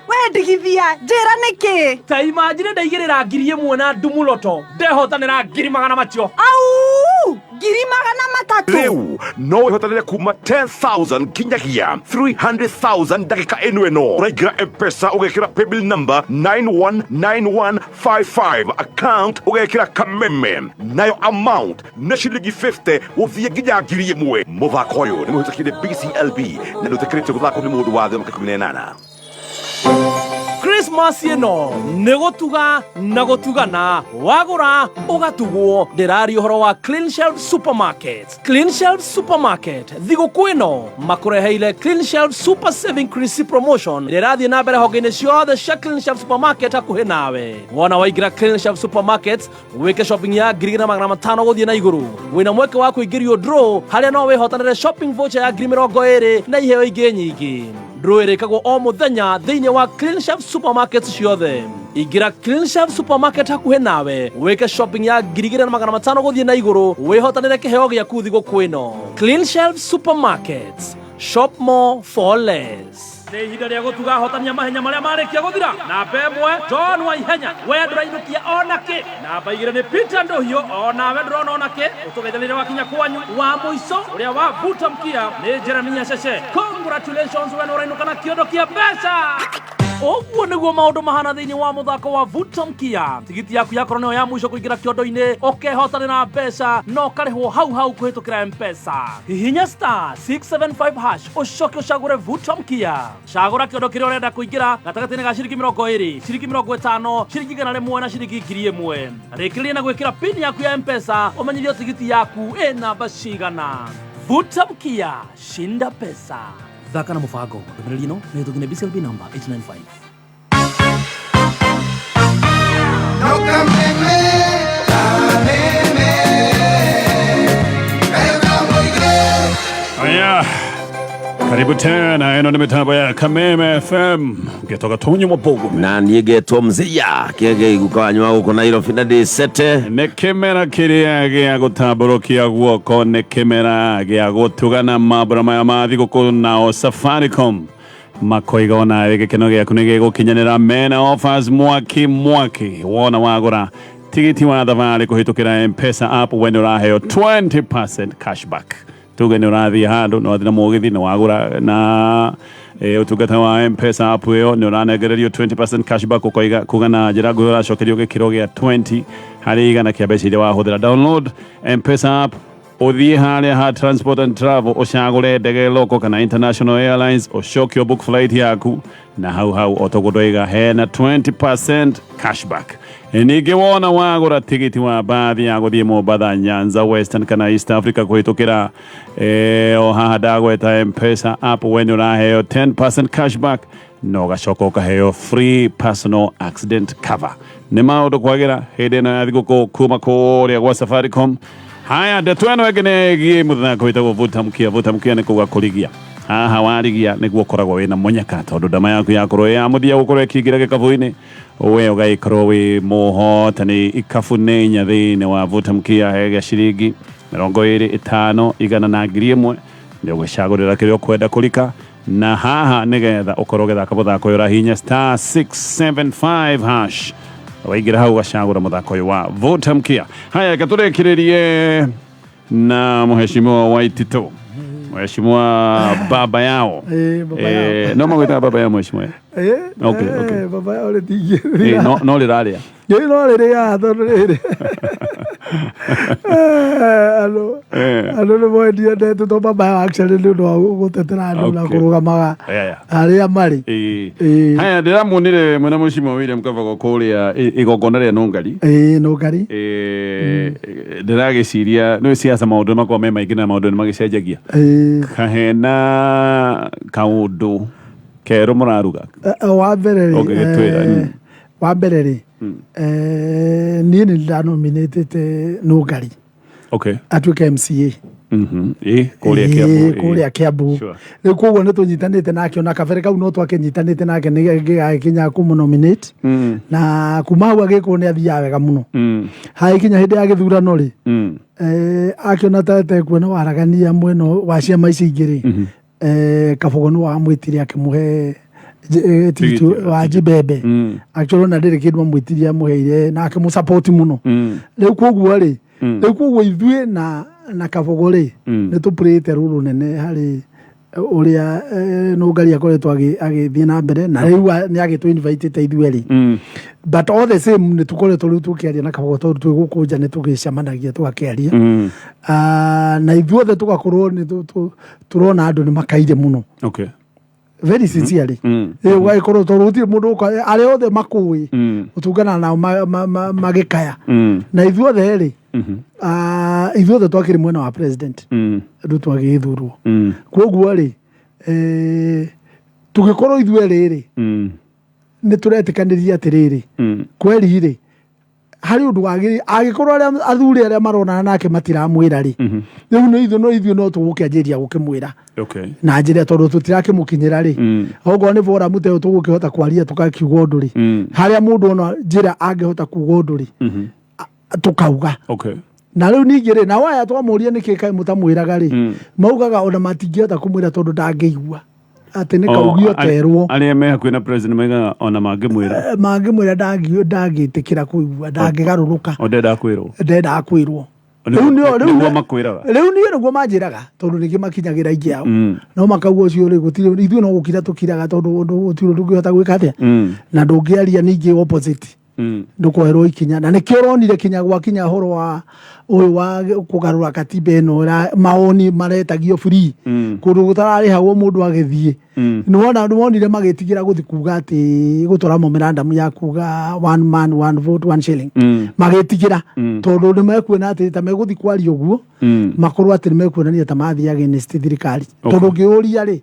wendigithia njira niki ta imagine ndaigirira ngiri imwe na ndumuloto ndehotanira ngiri magana macio au ngiri magana matatu riu no ihotanire kuma 10,000 kinyagia 300,000 dakika eno uraigira mpesa ugekira paybill number 919155 account ugekira kameme nayo amount na shilingi 50 uthie nginya ngiri imwe muthako uyu ni muhitukire BCLB na ndutikirite guthako ni mundu wa thĩ mwaka 18 Christmas ino negotuga na gotugana wagura ugatugwo ndiraaria uhoro wa Clean Shelf Supermarket. Clean Shelf Supermarket thigũkũ ĩno makureheire Clean Shelf Super Saving Christmas Promotion ndĩrathiĩ na mbere honge-inĩ ciothe cia Clean Shelf Supermarket hakuhĩ nawe. Wona waingĩra Clean Shelf Supermarket wĩke shopping ya 5,500 gũthiĩ na igũrũ, wĩna mweke wa kũingĩrio draw harĩa no wĩhotanĩre shopping voucher ya 20,000 na iheo ingĩ nyingĩ. Draw ĩrĩkagwo o mũthenya thĩinĩ wa Clean Shelf Supermarket ciothe. Ingira Clean Shelf Supermarket hakuhĩ nawe wĩke shopping ya 2,500 gũthiĩ na igũrũ wĩhotanĩre kĩheo gĩaku thigũkũ ĩno. Clean Shelf Supermarket, shop more for less. Nĩ ihinda rĩa gũtuga ahotania mahenya marĩa marĩkia gũthira. Namba ĩmwe John Waihenya we ndũrainũkia onakĩ. Namba 2 nĩ Peter Ndohio onawe ndũrona onakĩ. Ũtũgeithanĩre wakinya kwanyu wa mũico ũrĩa wa vuta mkia nĩ Jeremia Sheshe. Congratulations we nĩũrainũka na kĩondo kĩa mbeca. Ũguo nĩguo maũndũ mahana thĩinĩ wa mũthako wa vuta mkia. Tigiti yaku yakorwo nĩyo ya mũico kũingĩra kĩondo-inĩ ũkehotanĩra mbeca no karĩhwo hau kũhĩtũkĩra M-Pesa. Hihinya star 675 hash ũcoke ũcagũre vuta mkia. Cagũra kĩondo kĩrĩa ũrenda kũingĩra gatagatĩ-inĩ ga ciringi 20, ciringi 50, ciringi 100 na ciringi 1,000. Rĩkĩrĩria na gwĩkĩra pin yaku ya M-Pesa ũmenyithio tigiti yaku ĩ namba cigana. Vuta mkia, shinda pesa. Thaka na mũbango ndũmĩrĩri ĩno nĩ hĩtũkie BCLB number 895. Aya, karibu tena, ino ni mitambo ya Kameme FM ngetoka tunyu mbogo na niĩ ngetwo Mzia kĩege gũkanywa gũkũ Nairobi na ndĩcete nĩ kĩmera kĩrĩa gĩa gũtambũrũkia guoko nĩ kĩmera gĩa gũtugana mambũra maya ma thigũkũ nao Safaricom makoiga ona gĩkeno gĩaku nĩ gĩgũkinyanĩra mena offers mwaki wona wagũra tigiti wa thabarĩ kũhĩtũkĩra M-Pesa app we nĩ ũraheo 20% cashback. Tuge nĩ ũrathiĩ handũ no na mũgithi nĩ wagũra na ũtungata wa M-Pesa app ĩyo nĩ ũranengererio 20% cashback kuga na njĩra nguhĩ ũracokerio gĩkĩro gĩa 20 harĩ igana kĩa mbeca iria wahũthĩra. Download M-Pesa app ũthiĩ harĩa ha transport and travel ũcagũre ndege local kana international airlines ũcokio book flight yaku na hau otogũndũiga hena 20% cashback. Ningĩ wona wagũra tigiti wa bathi ya gũthiĩ Mombatha, Nyanza, Western kana East Africa kũhĩtũkĩra o haha ndagweta M-Pesa app we nĩ ũraheo 10% cashback no ũgacoka ũkaheo free personal accident cover. Nĩ maũndũ kwagĩra hĩndĩ ĩno ya thigũkũ kuma kũrĩa gwa Safaricom. Haya ndeto ĩno ĩngĩ nĩ ĩgiĩ mũthako wĩtagwo vuta mkia. Vuta mkia nĩ kuga kũrigia. Haha warigia nĩguo ũkoragwo wĩna mũnyaka tondũ ndama yaku yakorwo ya mũthia gũkorwo ĩkĩingĩra gĩkabũ-inĩ we ũgagĩkorwo wĩ mũhotani ikabu nĩ inya thĩinĩ wa vuta mkia hega ciringi 25 igana na 1,000 nĩ ũgĩcagũrĩra kĩrĩa ũkwenda kũrika na haha nĩgetha ũkorwo ũgĩthaka mũthako ũyũ ũrahihinya star 675 hash waingĩra hau ũgacagũra mũthako ũyũ wa vuta mkia. Haya tũrĩkĩrĩrie na Mheshimiwa Waititu. Mheshimiwa baba yao. No magwĩtaga baba yao Mheshimiwa. Okay. Baba yao le tige. No ndiraaria. No ndiraaria tondũ rĩrĩ. Ano nĩ mwendia ndeto to baba yao actually nĩ ũndũ wa gũtetera andũ na kũrũgamaga arĩa marĩ. Haya ndĩramuonire mwena Mheshimiwa William Kabago kũrĩa igongona rĩa Nũngari. Nũngari. Ndĩragĩciria nĩ siasa maũndũ makwa me maingĩ na maũndũ nĩ magĩcenjagia. Kahena kaũndũ kerũ mũraruga. Wa mbere wa mbere rĩ niĩ nĩ ndanominated Nũngari. Okay. Atuĩke MCA. kuria Kiambu riu koguo ni tunyitanite nake ona kabere kau no twakinyitanite nake ni gigakinya ku nominate na kuma hau agikwo ni athia wega muno hai kinya hindi ya githurano ri akiona tete kuona waragania mweno wa ciama ici ingiri Kabogo ni wamwitire akimuhe titu wa Jibebe actually na ndiri kindu amwitirie amuheire na akimusupport muno riu koguo ri riu koguo ithue na Kabogo ri ni tupurite ruru nene hari uria nungari akoretwo agithie na mbere na riu ni agitwo invite ithue ri but all the same ni tukoretwo riu tukiaria na Kabogo tondu twi guku nja ni tugicamanagia tugakiaria na ithuothe tugakorwo ni turona andu ni makaire muno very sincerely waikorwo tondu gutire mundu ari othe makui utungana nao magikaya na ithuothe ri ithuothe twakiri mwena wa president ndu twagithurwo koguo ri tugikorwo ithue riri ni turetikaniria atiriri kweri ri hari undu wagiri agikorwo athuri aria marona nake matiramwira ri riu no ithuo no tugukianjiria gukimwira na njira tondu tutirakimukinyira ri ogo ni bora muteo tugukihota kwaria tukakiuga undu ri haria mundu ona njira angihota kuuga undu ri tukauga na riu ningi ri na waya twamuria niki kai mutamwiraga ri maugaga ona matingihota kumwira tondu ndangigua ati ni kaugio terwo aria me hakuhi na president maiga ona mangimwira ndangitikira kuigua ndangigaruruka ndenda kwirwo riu niguo manjiraga tondu niki makinyagira ingi yao no makauga ucio ri gutire ithuĩ no gukira tukiraga tondu gutire ndungihota gwika atia na ndungiaria ningi opposite ndukwerwo ikinya na nikio ronire kinya gwakinya horo wa uyu wa kugarura katiba ino maoni maretagio free kundu gutararihagwo mundu agithie nonire magitigira guthi kuga ati gutwara memorandum ya kuga one man one vote one shilling magitigira tondu ni mekuona ati ta meguthi kwaria uguo makorwo ati ni mekuonania ta mathi against thirikari tondu ngiuria ri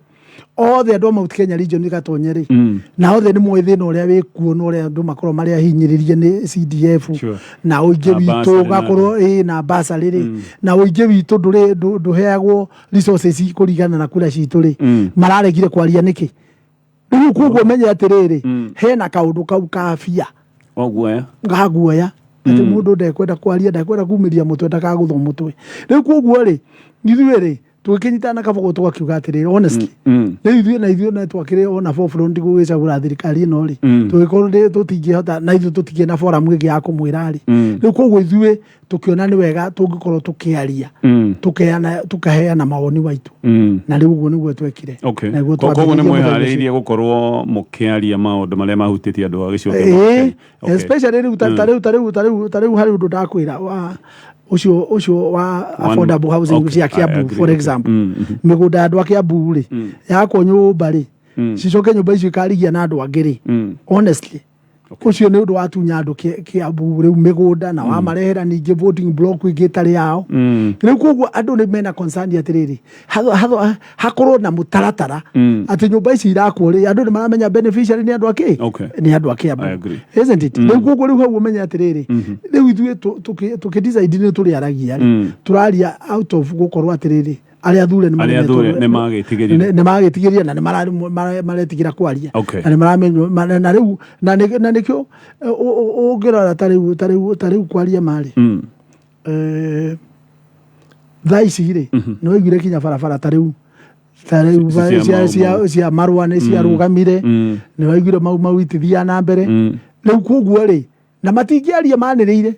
othe andu Mount Kenya region ni gatonye ri na othe ni mwithina uria wikuo no uria andu makorwo mari ahinyiririe ni CDF na uingi witu gakorwo na basa riri na uingi witu nduheagwo resources kurigana na kura citu ri mararegire kwaria niki riu koguo menye atiriri hena kaundu kau kafia gaguoya ati mundu ndekwenda kwaria ndekwenda kumiria mutwe ndakagutho mutwe riu koguo ri ithuĩ ri tukinyitana Kabogo twakiuga atiriri honestly ithuĩ na twakire ona forefront gugicagura thirikari ino ri tugikorwo tutingihota na ithuĩ tutingie na forum ĩngĩ ya kumwira ri riu koguo ithuĩ tukiona ni wega tungikorwo tukiaria tukaheana mawoni waitu na riu uguo niguo twekire koguo ni mwihariirie gukorwo mukiaria maundu maria mahutitie andu a gicigo especially riu tariu hari undu ndakwira ucio wa affordable housing cia Kiambu for example migunda andu a Kiambu ri yakwo nyumba ri cicoke nyumba icio ikarigia na andu angĩ ri honestly ucio ni undu watunya andu Kiambu riu migunda na wamarehera ningi voting block ingĩ tari yao riu koguo andu ni mena concern atiriri hakorwo na mutaratara ati nyumba ici irakwo ri andu ni maramenya beneficiary ni andu aki ni andu a Kiambu isn't it riu koguo riu hau umenya atiriri riu ithuĩ tukidecide ni turiaragia turaria out of gukorwo atiriri aria thure ni magitigiria na ni maretigira kwaria na ni maramenyo na riu na nikio ungirora tariu kwaria mari thaici ri no igire kinya barabara tariu cia marua ni cia rugamire ni waigire mau itithia na mbere riu koguo ri na matingiaria maniriire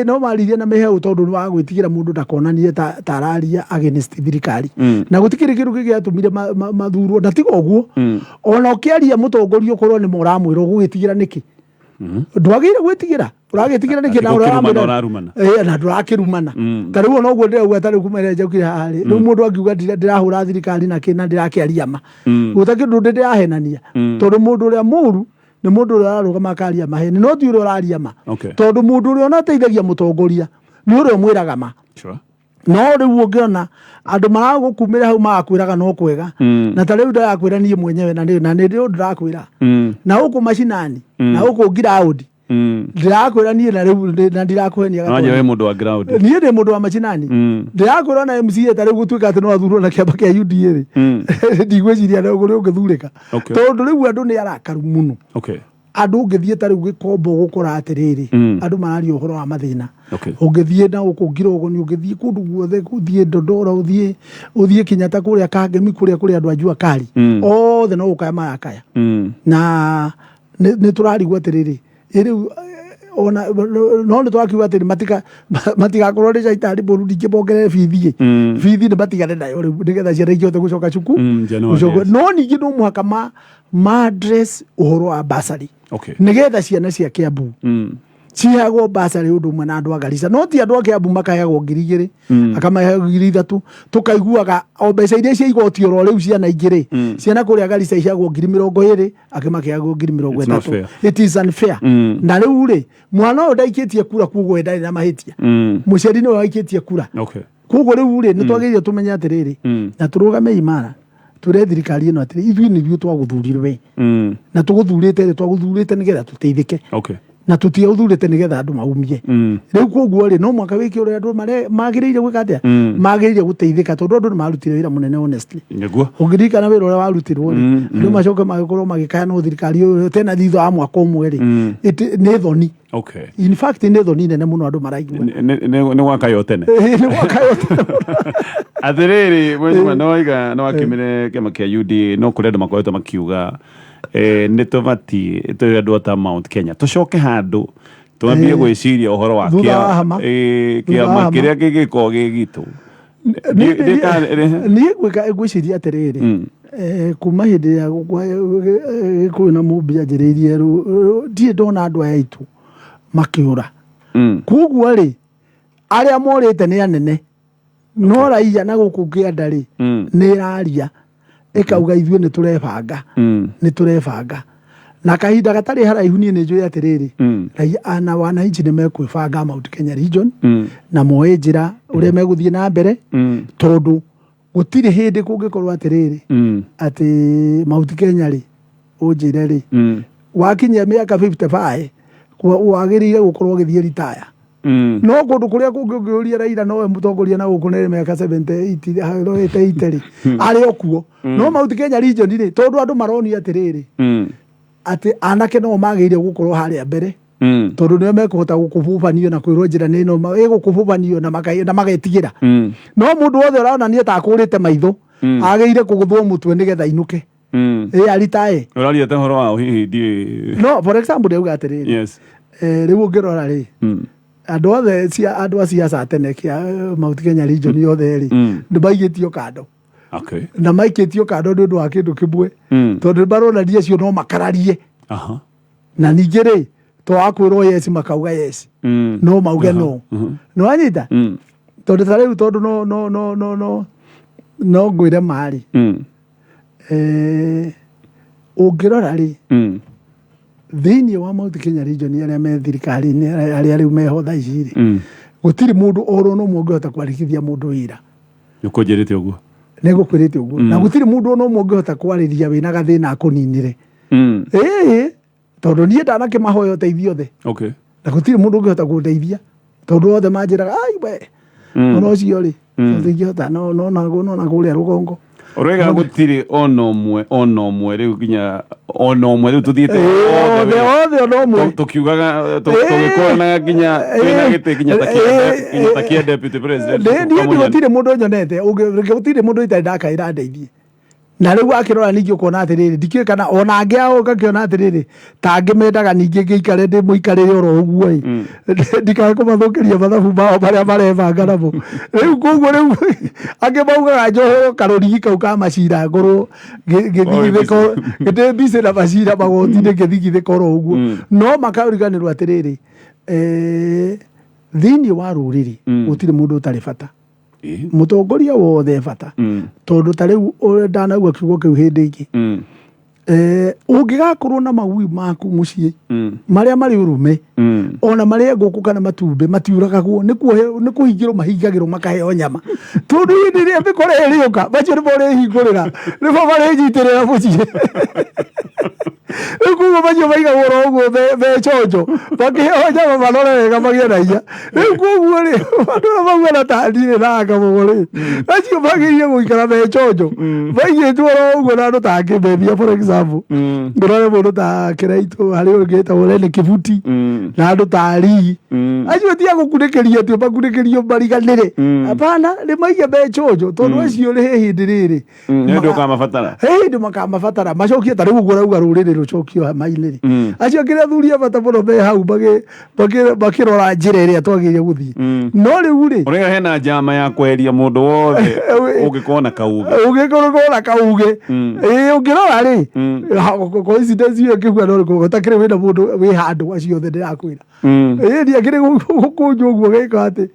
no maririe na meheu tondu ni wa gwitigira mundu ndakonanie tararia against thirikari na gutikiri kindu gigiatumire mathurwo na tiga uguo ona ukiaria mutongoria ukorwo ni muramwira gugitigira niki ndwagire gwitigira uragitigira niki na urarumana na ndurakirumana tariu ona uguo ndirauga tariu kumere njokire hari riu mundu angiuga ndirahura thirikari na kina ndirakiaria ma gutakindu ndirahenania tondu mundu uria muru ni mundu uria ararugama akaria maheni no ti uria uraria ma tondu mundu uria onateithagia mutongoria ni uria mwiraga ma no riu ungiona andu maragukumira hau magakwiraga no kwega na ta riu ndirakwira nie mwenyewe na ni ndio ndirakwira na huko mashinani na huko ground ndirakwira nie na riu na ndirakwenia gatwa nje we mundu wa ground nie ndi mundu wa machinani ndirakwira na MCA tari gutuika ati no athurwo na kiamba kia UDA ri ndigweciria na uguri ungithurika tondu riu andu ni arakaru muno andu ngithie tari gikombo gukora atiriri andu marari uhoro wa mathina ungithie na ukungira ugo ni ungithie kundu guothe kuthie Dodora uthie Kinyata kuria Kangemi kuria andu ajua kari othe no ukaya marakaya na ni turarigwa atiriri iriu ona no ni twakiuga atiri matigakorwo ri caitari boru ndingibongerere bithi ni batigane nayo riu nigetha ciana igiote gucoka cuku no ningi no muhaka ma address uhoro wa basari nigetha ciana cia Kiambu ciheagwo basari undu umwe na andu a Garissa no ti andu a Kiambu makaheagwo 2,000 akamaheagwo 3,000 tukaiguaga o mbeca iria cia igoti oro riu ciana ingiri ciana kuria Garissa iheagwo 20,000 akimakeagwo 30,000 it is unfair na riu ri mwana uyu ndaikitie kura kuguo ndari na mahitia muciari niwe waikitie kura kuguo riu ri nitwagirio tumenye atiriri na turugame imara ture thirikari ino atiri ithui nithuĩ twaguthurirwe na tuguthurite twaguthurite nigetha tuteithike na tutiauthurite nigetha andu maumie riu koguo ri no mwaka wiki uri andu magiriire gwika atia magiriire guteithika tondu andu marutire wira munene honestly niguo ungirika na wira uria warutirwo ri andu macoke magikorwo magikaya no thirikari uyu tena thitho wa mwaka umwe ri ni thoni in fact ni thoni nene muno andu maraigua ni gwaka yo tene ni gwaka yo tene athiriri mwezi noiga no akimire kema kia UDA no kuri andu makoretwo makiuga nä tå batiä tå andå ta Mount Kenya tå coke handå twambie gwiciria uhoro wa kiama kä rä a gä gä korwo gä gitå niä gwiciria atiriri kuma hä ndä ä rä a gä kå yå na må mbi anjä rä irie ndiä ndona andå aya aitå makä å ra koguo rä arä a morä te nä anene no raia na gå kå kä anda rä nä raria ikauga ithuĩ nĩ turebanga na kahinda gatarĩ haraihu niĩ nĩ njũĩ atĩrĩrĩ raia na wananchi nĩ mekwĩbanga Mount Kenya region na moe njĩra ũrĩa megũthiĩ na mbere tondũ gũtirĩ hĩndĩ kũngĩkorwo atĩrĩrĩ atĩ Mount Kenya rĩ ũnjĩre rĩ wakinyia mĩaka 55 wagĩrĩire gũkorwo ũgĩthiĩ retire no kundu kuria kungi ungiuria Raila nowe mutongoria na guku nere meka 78 ri ari okuo no Mount Kenya region ri tondu andu maroni atiriri ati anake no magire gukorwo haria mbere tondu niyo mekuhota gukububanio na kwirwo njira nino gukububanio na magetigira no mundu wothe urona ni atakurite maitho ageire kuguthwo mutwe nigetha inuke aritae uraria te horo wa hihi ndi no for example ndeuga atiriri riu ngirora ri andu othe andu a ciaca tene kia Mount Kenya region yothe ri nĩmaigĩtio kando na maikĩtio kando nĩ ũndũ wa kĩndũ kĩmwe tondũ nĩmaronania acio no makararie na ningĩ rĩ to wakwĩrwo yes makauga yes no mauge no nĩ wanyita tondũ ta rĩu tondũ no ngwĩre marĩ ũngĩrora rĩ thĩinĩ wa Mount Kenya region arĩa me thirikari-inĩ arĩa rĩu meho thaa ici rĩ gũtirĩ mũndũ oro no mũngĩhota kwandĩkithia mũndũ wĩra nĩũkũnjĩrĩte ũguo nĩngũkwĩrĩte ũguo na gũtirĩ mũndũ no mũngĩhota kwarĩria wĩna gathĩna akũninĩre tondũ niĩ ndanakĩmahoya ũteithio othe na gũtirĩ mũndũ ũngĩhota kũndeithia tondũ othe manjĩraga ai we ona ũcio rĩ ndingĩhota no na kũrĩa rũgongo urega gutiri ona umwe riu ginya ona umwe riu tuthiite othe ona umwe tukiugaga tugikorana ginya twina gite ginya takia deputy president ni gutiri mundu nyonete gutiri mundu itari ndakaira ndeithie na riu akirora ningi ukona atiriri ndikire kana ona angi ao ngakiona atiriri tangimendaga ningi ngiikare ndi muikarire oro uguo ndikae kumathukiria mathabu mao maria marebanga namo riu koguo riu angi maugaga njohero karorigi kau ka macira ngorwo ngithigithiko ngite mbise na macira magoti-inĩ ngithigithika oro uguo no makariganirwo atiriri thĩinĩ wa rũrĩrĩ gũtirĩ mũndũ ũtarĩ bata mutongoria wothe bata tondu ta riu ndanaigua kiugo kiu hindi ingi ungigakorwo na maui maku mucii maria mari urume ona maria nguku kana matumbe matiuragagwo ni kuhingirwo mahingagirwo makaheo nyama tondu hindi ria mbikore iriuka bacio ni bore hingurira ni bo bari nyitirira mucii Kugo macio maiga goro uguo be chojo. Bakihoja manore wega magia na iya. Kugo ri mandu magwana tandire na kamugori. Acio bagirie guikara be chojo. Baige tuoro uguo na ndo tangi bebia for example. Ndorore mundu ta Kiraito hari urigeta urene Kibuti. Na ndo tari. Acio tia gukurekeria tio bakurekerio bariganire. Hapana ni maige be chojo tondu acio ri hindi riri. Ndo kama fatara. Ndo makama fatara. Macokia tari ugura uga rurire rucokio mainiri. Acio kire thuria bata muno be hau bakirora njira iria twagiire guthii. No riu ri uriga hena njama ya kweria mundu wothe ungikona kauge. Ungikona kauge. Ungirora ri coincidence iyo kigwa no ko takire wina mundu wi handu acio the ndirakwira. Ndi akire gukunju uguo gika ati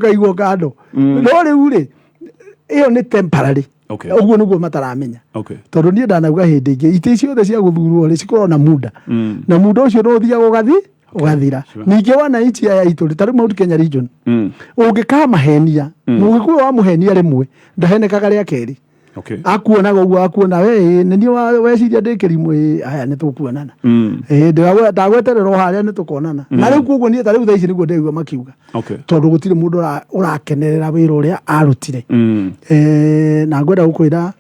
kaigwo kando. No riu ri iyo ni temporary. Uguo niguo mataramenya. Tondu nie ndanauga hindi ingi ite ciothe cia guthurwo ri cikorwo na muda. Na muda ucio no thia ugathira. Ningi wana ichi ya ituri tari Mount Kenya region. Ungikama mugikuyu wa muhenia rimwe ndahenekaga ria keri. Akuona guo akuona we ni weciria ndikirimwe aya ni tukuonana. Ndagweterera haria ni tukonana. Na riu kuguo nie tari thaici niguo ndigua makiuga. Tondu gutire mundu urakenerera wira uria arutire. Na ngwenda gukwira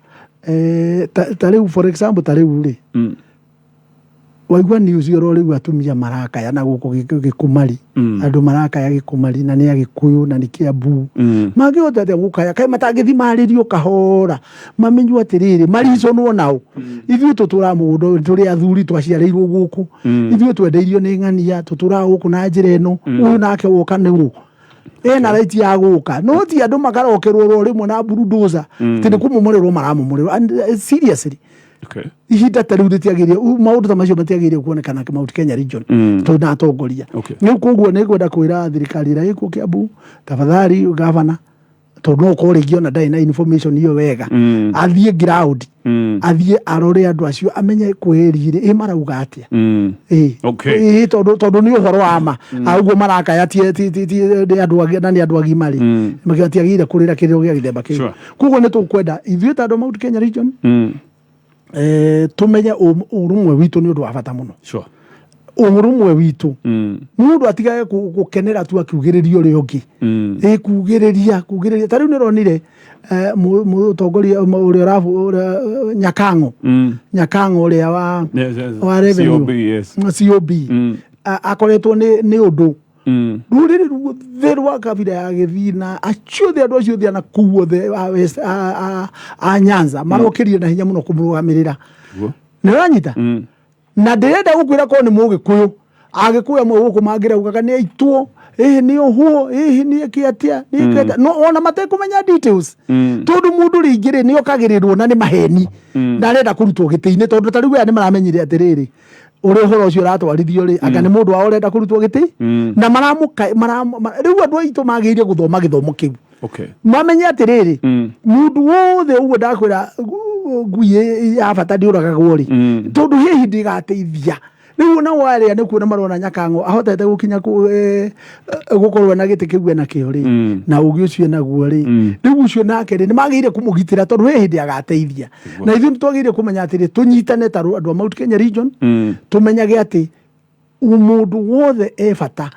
tari for example tari uri. Waigua news yoro riu atumia marakaya na guko gikumari. Andu marakaya gikumari na ni agikuyu na ni Kiambu. Magihota te gukaya kai matagithi maririo kahora. Mamenyu atiriri marico no nao. Ithuĩ tutura mundu turi athuri twaciareirwo guku. Ithuĩ twendeirio ni ng'ania tutura guku na njira eno. Uyu nake woka nigu. Na right ya guka. No ti andu makarokerwo ro rimwe na bulldozer. Tindi kumumuriro maramumuriro. And seriously. Ihinda tariu ritiagirie maundu ta macio matiagirie kuonekana ka Mount Kenya region to na atongoria ni kuguo ni gwenda kwira thirikari ira iko Kiambu tafadhali governor to no korigio na na information iyo wega athie ground athie arore andu acio amenye kwirire marauga atia tondu ni uhoro wa ma aguo marakaya tie andu agi na ni andu agi mari makatiagire kurira kiriro gia githemba kiu kuguo ni tukwenda ithuĩ ta Mount Kenya region tumenye urumwe witu ni undu wa bata muno. Urumwe witu mundu atigaye gukenera tu akiugiririo ri ungi kugiriria tariu ni ronire mutongoria uri rafu Nyakango uri wa revenue COB akoretwo ni undu ruriri rutherwa kabira ya githina aciothe andu acio thiana kuothe a Nyanza marokirie na hinya muno kumurugamirira ni ranyita na ndirenda gukwira ko ni mugikuyu agikuya mwe guku mangira ugaga ni aitwo ni ohuo ni kiatia ni keta no ona matekumenya details tondu mundu ringire ni okagirirwo na ni maheni ndarenda kurutwo gitiine tondu tariu ya ni maramenyire atiriri uri horo ucio ratwarithio ri anga ni mundu wa urenda kurutwo giti na maramuka riu andu aitu magiire guthoma githomo kiu mamenye atiriri mundu wothe uguo ndakwira ngui ya bata ndiuragagwo ri tondu hihi ndigateithia riu na wale ni kuona marona Nyakango ahotete gukinya gukorwo na giti kiu na kio ri na ugi ucio naguo ri riu ucio nake ri ni magiire kumugitira tondu hihi ndiagateithia na ithu twagire kumenya atiri tunyitane taru andu Mount Kenya region tumenyage ati umundu wothe bata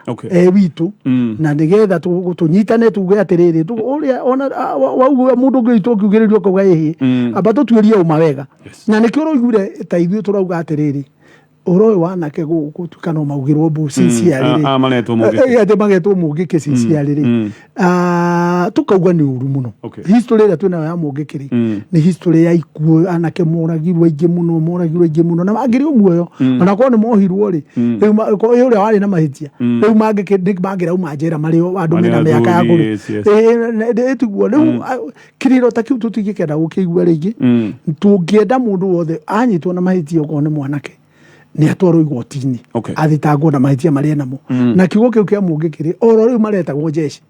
witu na nigetha tunyitane tuge atiriri uria ona wauga mundu ngitu kiugiririo kuga hihi aba tutuirie uma wega na nikio roigure ta ithu turauga atiriri oro wanake gutuka no maugirwo bu sincerely magetwo mugike sincerely tukauga ni uru muno history ira twina ya mugikiri ni history ya ikuo anake moragirwo ingi muno na agiri umuoyo ona ko ni mohirwo ri riu uri wari na mahitia riu mangira uma njera mari andu mena miaka ya guru etiguo riu kiriro ta kiu tutigikenda gukigwa ringi tungienda mundu wothe anyitwo na mahitia uko ni mwanake ni atwaro igotini athitangwo na mahitia maria namo na kiugo kiu kia mugikiri oro riu maretagwo jeshi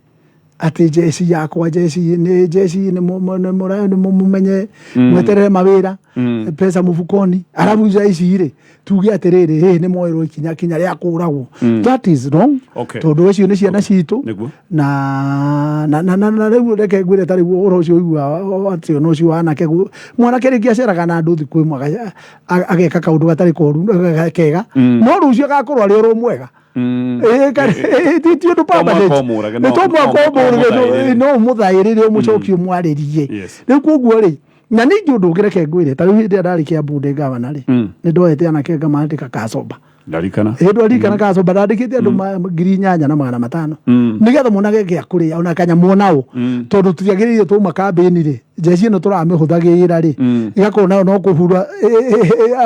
ati jesi yakwa jesi ni mumenye mweterere mawira pesa mufukoni arabu jesi ire tuge atiriri ni moiro kinya ria kuragwo that is wrong tondu ucio ni ciana citu na riu reke ngwire tari uro ucio igua ati no ucio anake mwanake ringi aceraga na nduthi kwi mwaga ageka kaundu gatari koru kega no rucio gakorwo ari uru mwega tio ndupamba no muthairire mucokio mwaririe riu koguo ri na ningi undu ngireke ngwire tariu hindi ndari Kiambu ndi gavana ri ni ndoete anake ngamandika kacoba ndarikana ndarikana kacoba ndandikite andu 8,500 nigetha monage gia kuria ona kanya monao tondu tutiagiriire tu makambini ri jeci no turamihuthagira ri igakorwo no kuhura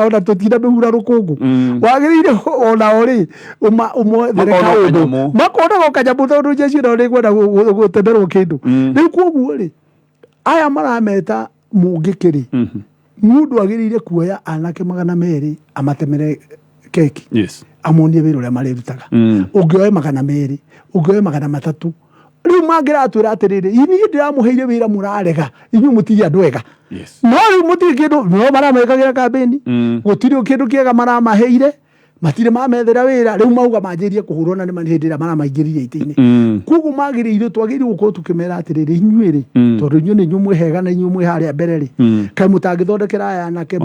ona tutinda mihura rukungu wagiriire ona ori umwethereka undu makona gokanyamu tondu jeci no ri gwenda gutenderwo kindu riu koguo ri aya marameta mungikiri mundu agiriire kuoya anake 200 amatemere keki amonie wira uria marirutaga ungioe 200 ungioe 300 riu mangiratwira atiriri ini ndiramuheire wira murarega inyu mutiri andu ega no riu mutiri kindu no maramekagira kambeni gutiri kindu kiega maramaheire matire mamethera wira riu mauga manjirie kuhurwo na ni mahindira maramaingiririe itiini kugu magiriire twagiri gukorwo tukimera atiriri inyuiri tondu inyu ni nyumwe hega na nyumwe haria mbere ri kai mutangithondekera aya na ke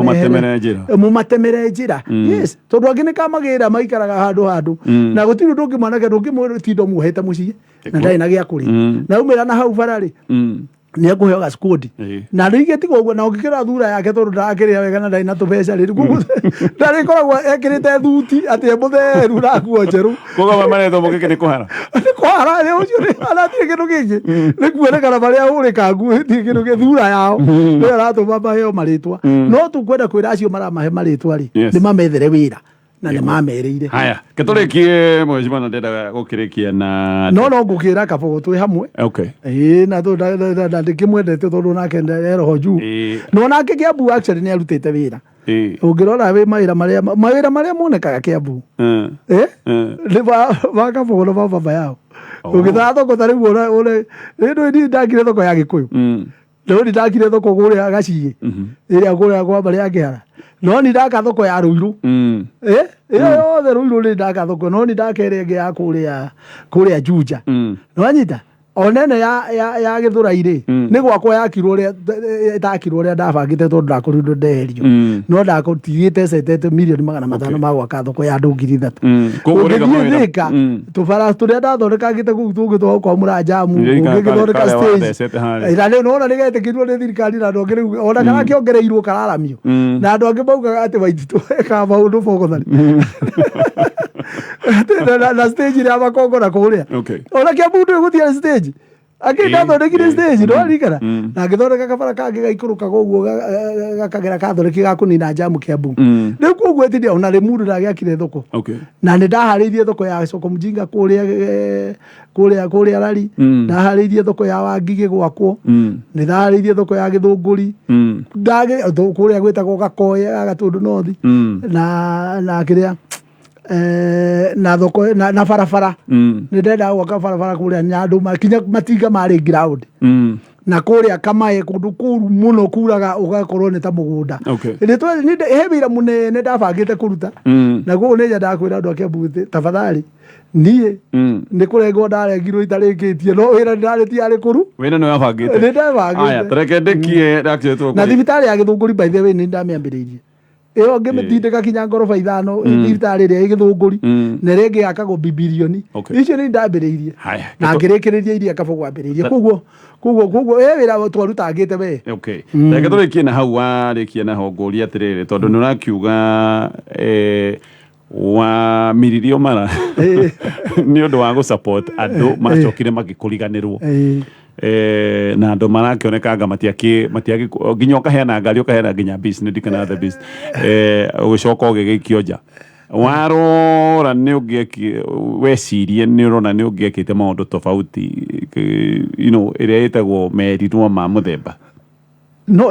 mumatemere njira yes tondu angi ni kamagira maikaraga handu na gutiri ndungi mwanake ndungi tindo muhete mucii na ndai na gia kuri na umira na hau barari ni akuheo ga squad na ringi tigo uguo na ungikira thura yake tondu ndakiria wega na ndai na tubeca ri kugu ndari koragwo ekirite thuti ati mutheru na nguo njeru kuga mamaretho mukike ni kuhara ri ucio ri arathie kindu giki ni kuonekana baria uri kangu ti kindu gi thura yao ni aratuma maheo maritwa no tukwenda kwira acio maramahe maritwa ri ni mamethere wira na ni mamereire haya keturikie mheshimiwa na ndenda gukirikia na no ngukira kabogo twi hamwe na to ndikimwendete tondu nake nderoho juu no nake Kiambu actually ni arutite wira ungirora we mawira maria monekaga Kiambu ni ba kabogo no baba yao ungitha thoko tari wona ore ni ndakire thoko ya Gikuyu no ni ndakire thoko guria gaciye iria guria kwa bari akihara no ni ndaka thoko ya Ruiru yothe Ruiru ni ndaka thoko no ni ndaka ringi ya kuria Juja no anyita onene ya Githurairi ni gwakwa yakirwo ria itakirwo ria ndabangite tondu ndakurindo ndeherio no ndakutigite setete milioni 500 ma gwaka thoko ya 3,000 kugithika tubara turia ndathondekagite kuu tungitwa kwa murajamu ngigithondeka stage ira ni no ni getikirwo ni thirikari na ndonge riu ona kana kiongereirwo kararamio na andu angi maugaga ati Waititu eka maundu bogothani na stage ria makongo na kuria ona Kiambu ndu guthia stage akenda thondekire stage no arikana na ngithondeka kabara kangi gaikurukaga uguo gakagera kathondeki gakunina jamu Kiambu riu koguo eti ona ri mundu ndagiakire thoko na ni ndahariirie thoko ya Soko Mjinga kuria rari ndahariirie thoko ya Wangigi gwakwo ni ndahariirie thoko ya Githunguri kuria gwitagwo Gakoya Gatundu North na kiria na thoko na barabara ni ndenda gwaka barabara kuria Nyandu makinya matinga mari ground na kuria Kamae kundu kuru muno kuraga ugakorwo ni ta mugunda ni hebira munene ndabangite kuruta na guo ni njenda kwira andu a Kiambu tafadhali nie ni kurengwo ndarengirwo itarikitie no wira ndareti ari kuru wina no yabangite ni ndabangite aya tareke ndekie ndakitwo na thibitari ya Githunguri by the way ni ndamiambiririe iyo ngimitindika kinya ngoroba 5 thibitari ria Githunguri na ringi akagwo bibilioni icio ni ndambiriirie na ngirikiriria iria kabogo ambiriirie kuguo wira twarutangite we tareke turikie na hau warikie na hongoria atiriri tondu ni urakiuga wa miririo mara ni undu wa gu support andu macokire magikuriganirwo na andu marakionekanga matiaki nginya ukaheana ngari ukaheana nginya business ndikana the business ugicoka ugigikio nja warora ni ugieki wecirie ni urona ni ugiekite maundu tofauti iria itagwo merirwo ma muthemba no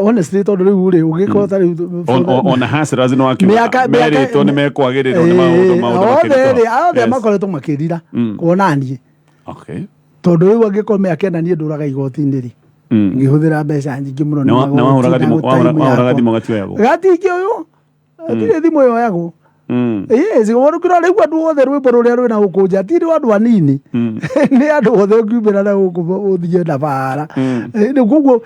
honestly tondu riu ri ugiko tari ona hasira zino akiwa meri to ni mekwagiriro ni maundu othe makoretwo makirira kuonanie tondu riu angikome akena nie nduraga igoti-inĩ ri ngihuthira mbeca nyingĩ mũno na wahũraga thimũ gatioyagwo gatingĩ ũyũ atirĩ thimũ yoyagwo yes warukira riu andu othe rwimbo ruria rwina gukunja tiri andu anini ni andu othe ngiumira na uthie na bara ni guguo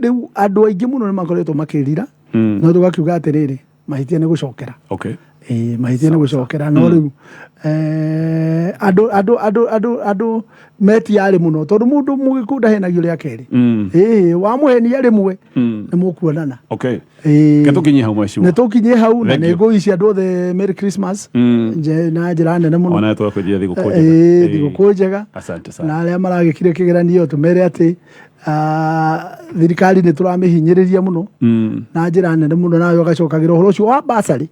riu andu aingi muno ni makoretwo makirira no tugakiuga atiriri mahitia ni gucokera mahitia ni gucokera no riu andu metiari muno tondu mundu mugikunda henagio ria keri wamuhenia rimwe ni mukuonana tukinyie hau Mhesh ni tukinyie hau na ni ngui cia andu othe Merry Christmas na njira nene muno ona twakwendia thigũkũ njega asante sana na aria maragikire kigeranio tumere ati thirikari ni turamihinyiriria muno na njira nene muno nawe ugacokagira uhoro ucio wa basari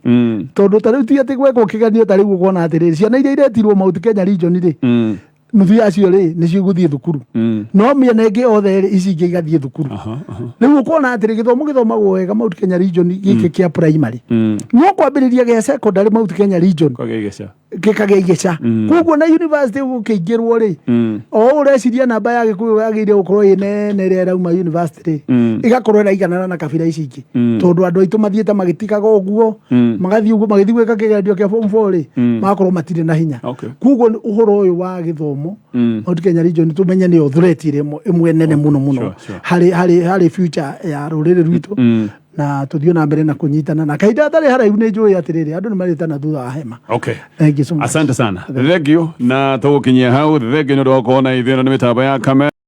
tondu tariu ti ati gwekwo kigeranio tariu kuona atiriri ciana iria iretirwo Mount Kenya region ri nuthu yacio ri ni ciguthie thukuru no miena ingi othe ici ingi igathie thukuru riu ukona atiri githomo githomagwo wega Mount Kenya region giki kia primary no kwambiriria gia secondary Mount Kenya region gikagegeca koguo na university gukingirwo ri o ureciria namba ya gikuyu yagire gukorwo ine ria rauma university igakorwo ira iganana na kabira ici ingi tondu andu aitu mathiete magitikaga uguo magathie uguo magithie gwika kigeranio kia form 4 ri magakorwo matire na hinya koguo uhoro uyu wa githomo Mount Kenya region tumenye ni threat imwe nene muno hari future ya ruriri rwitu na tuthio na mbere na kunyitana na kaida thari haraihu ni njui atiriri andu ni maritana thutha wa hema thank you so much asante sana thank you na tugukinyia hau thank you ni ndokona ithino ni mitamba ya kamera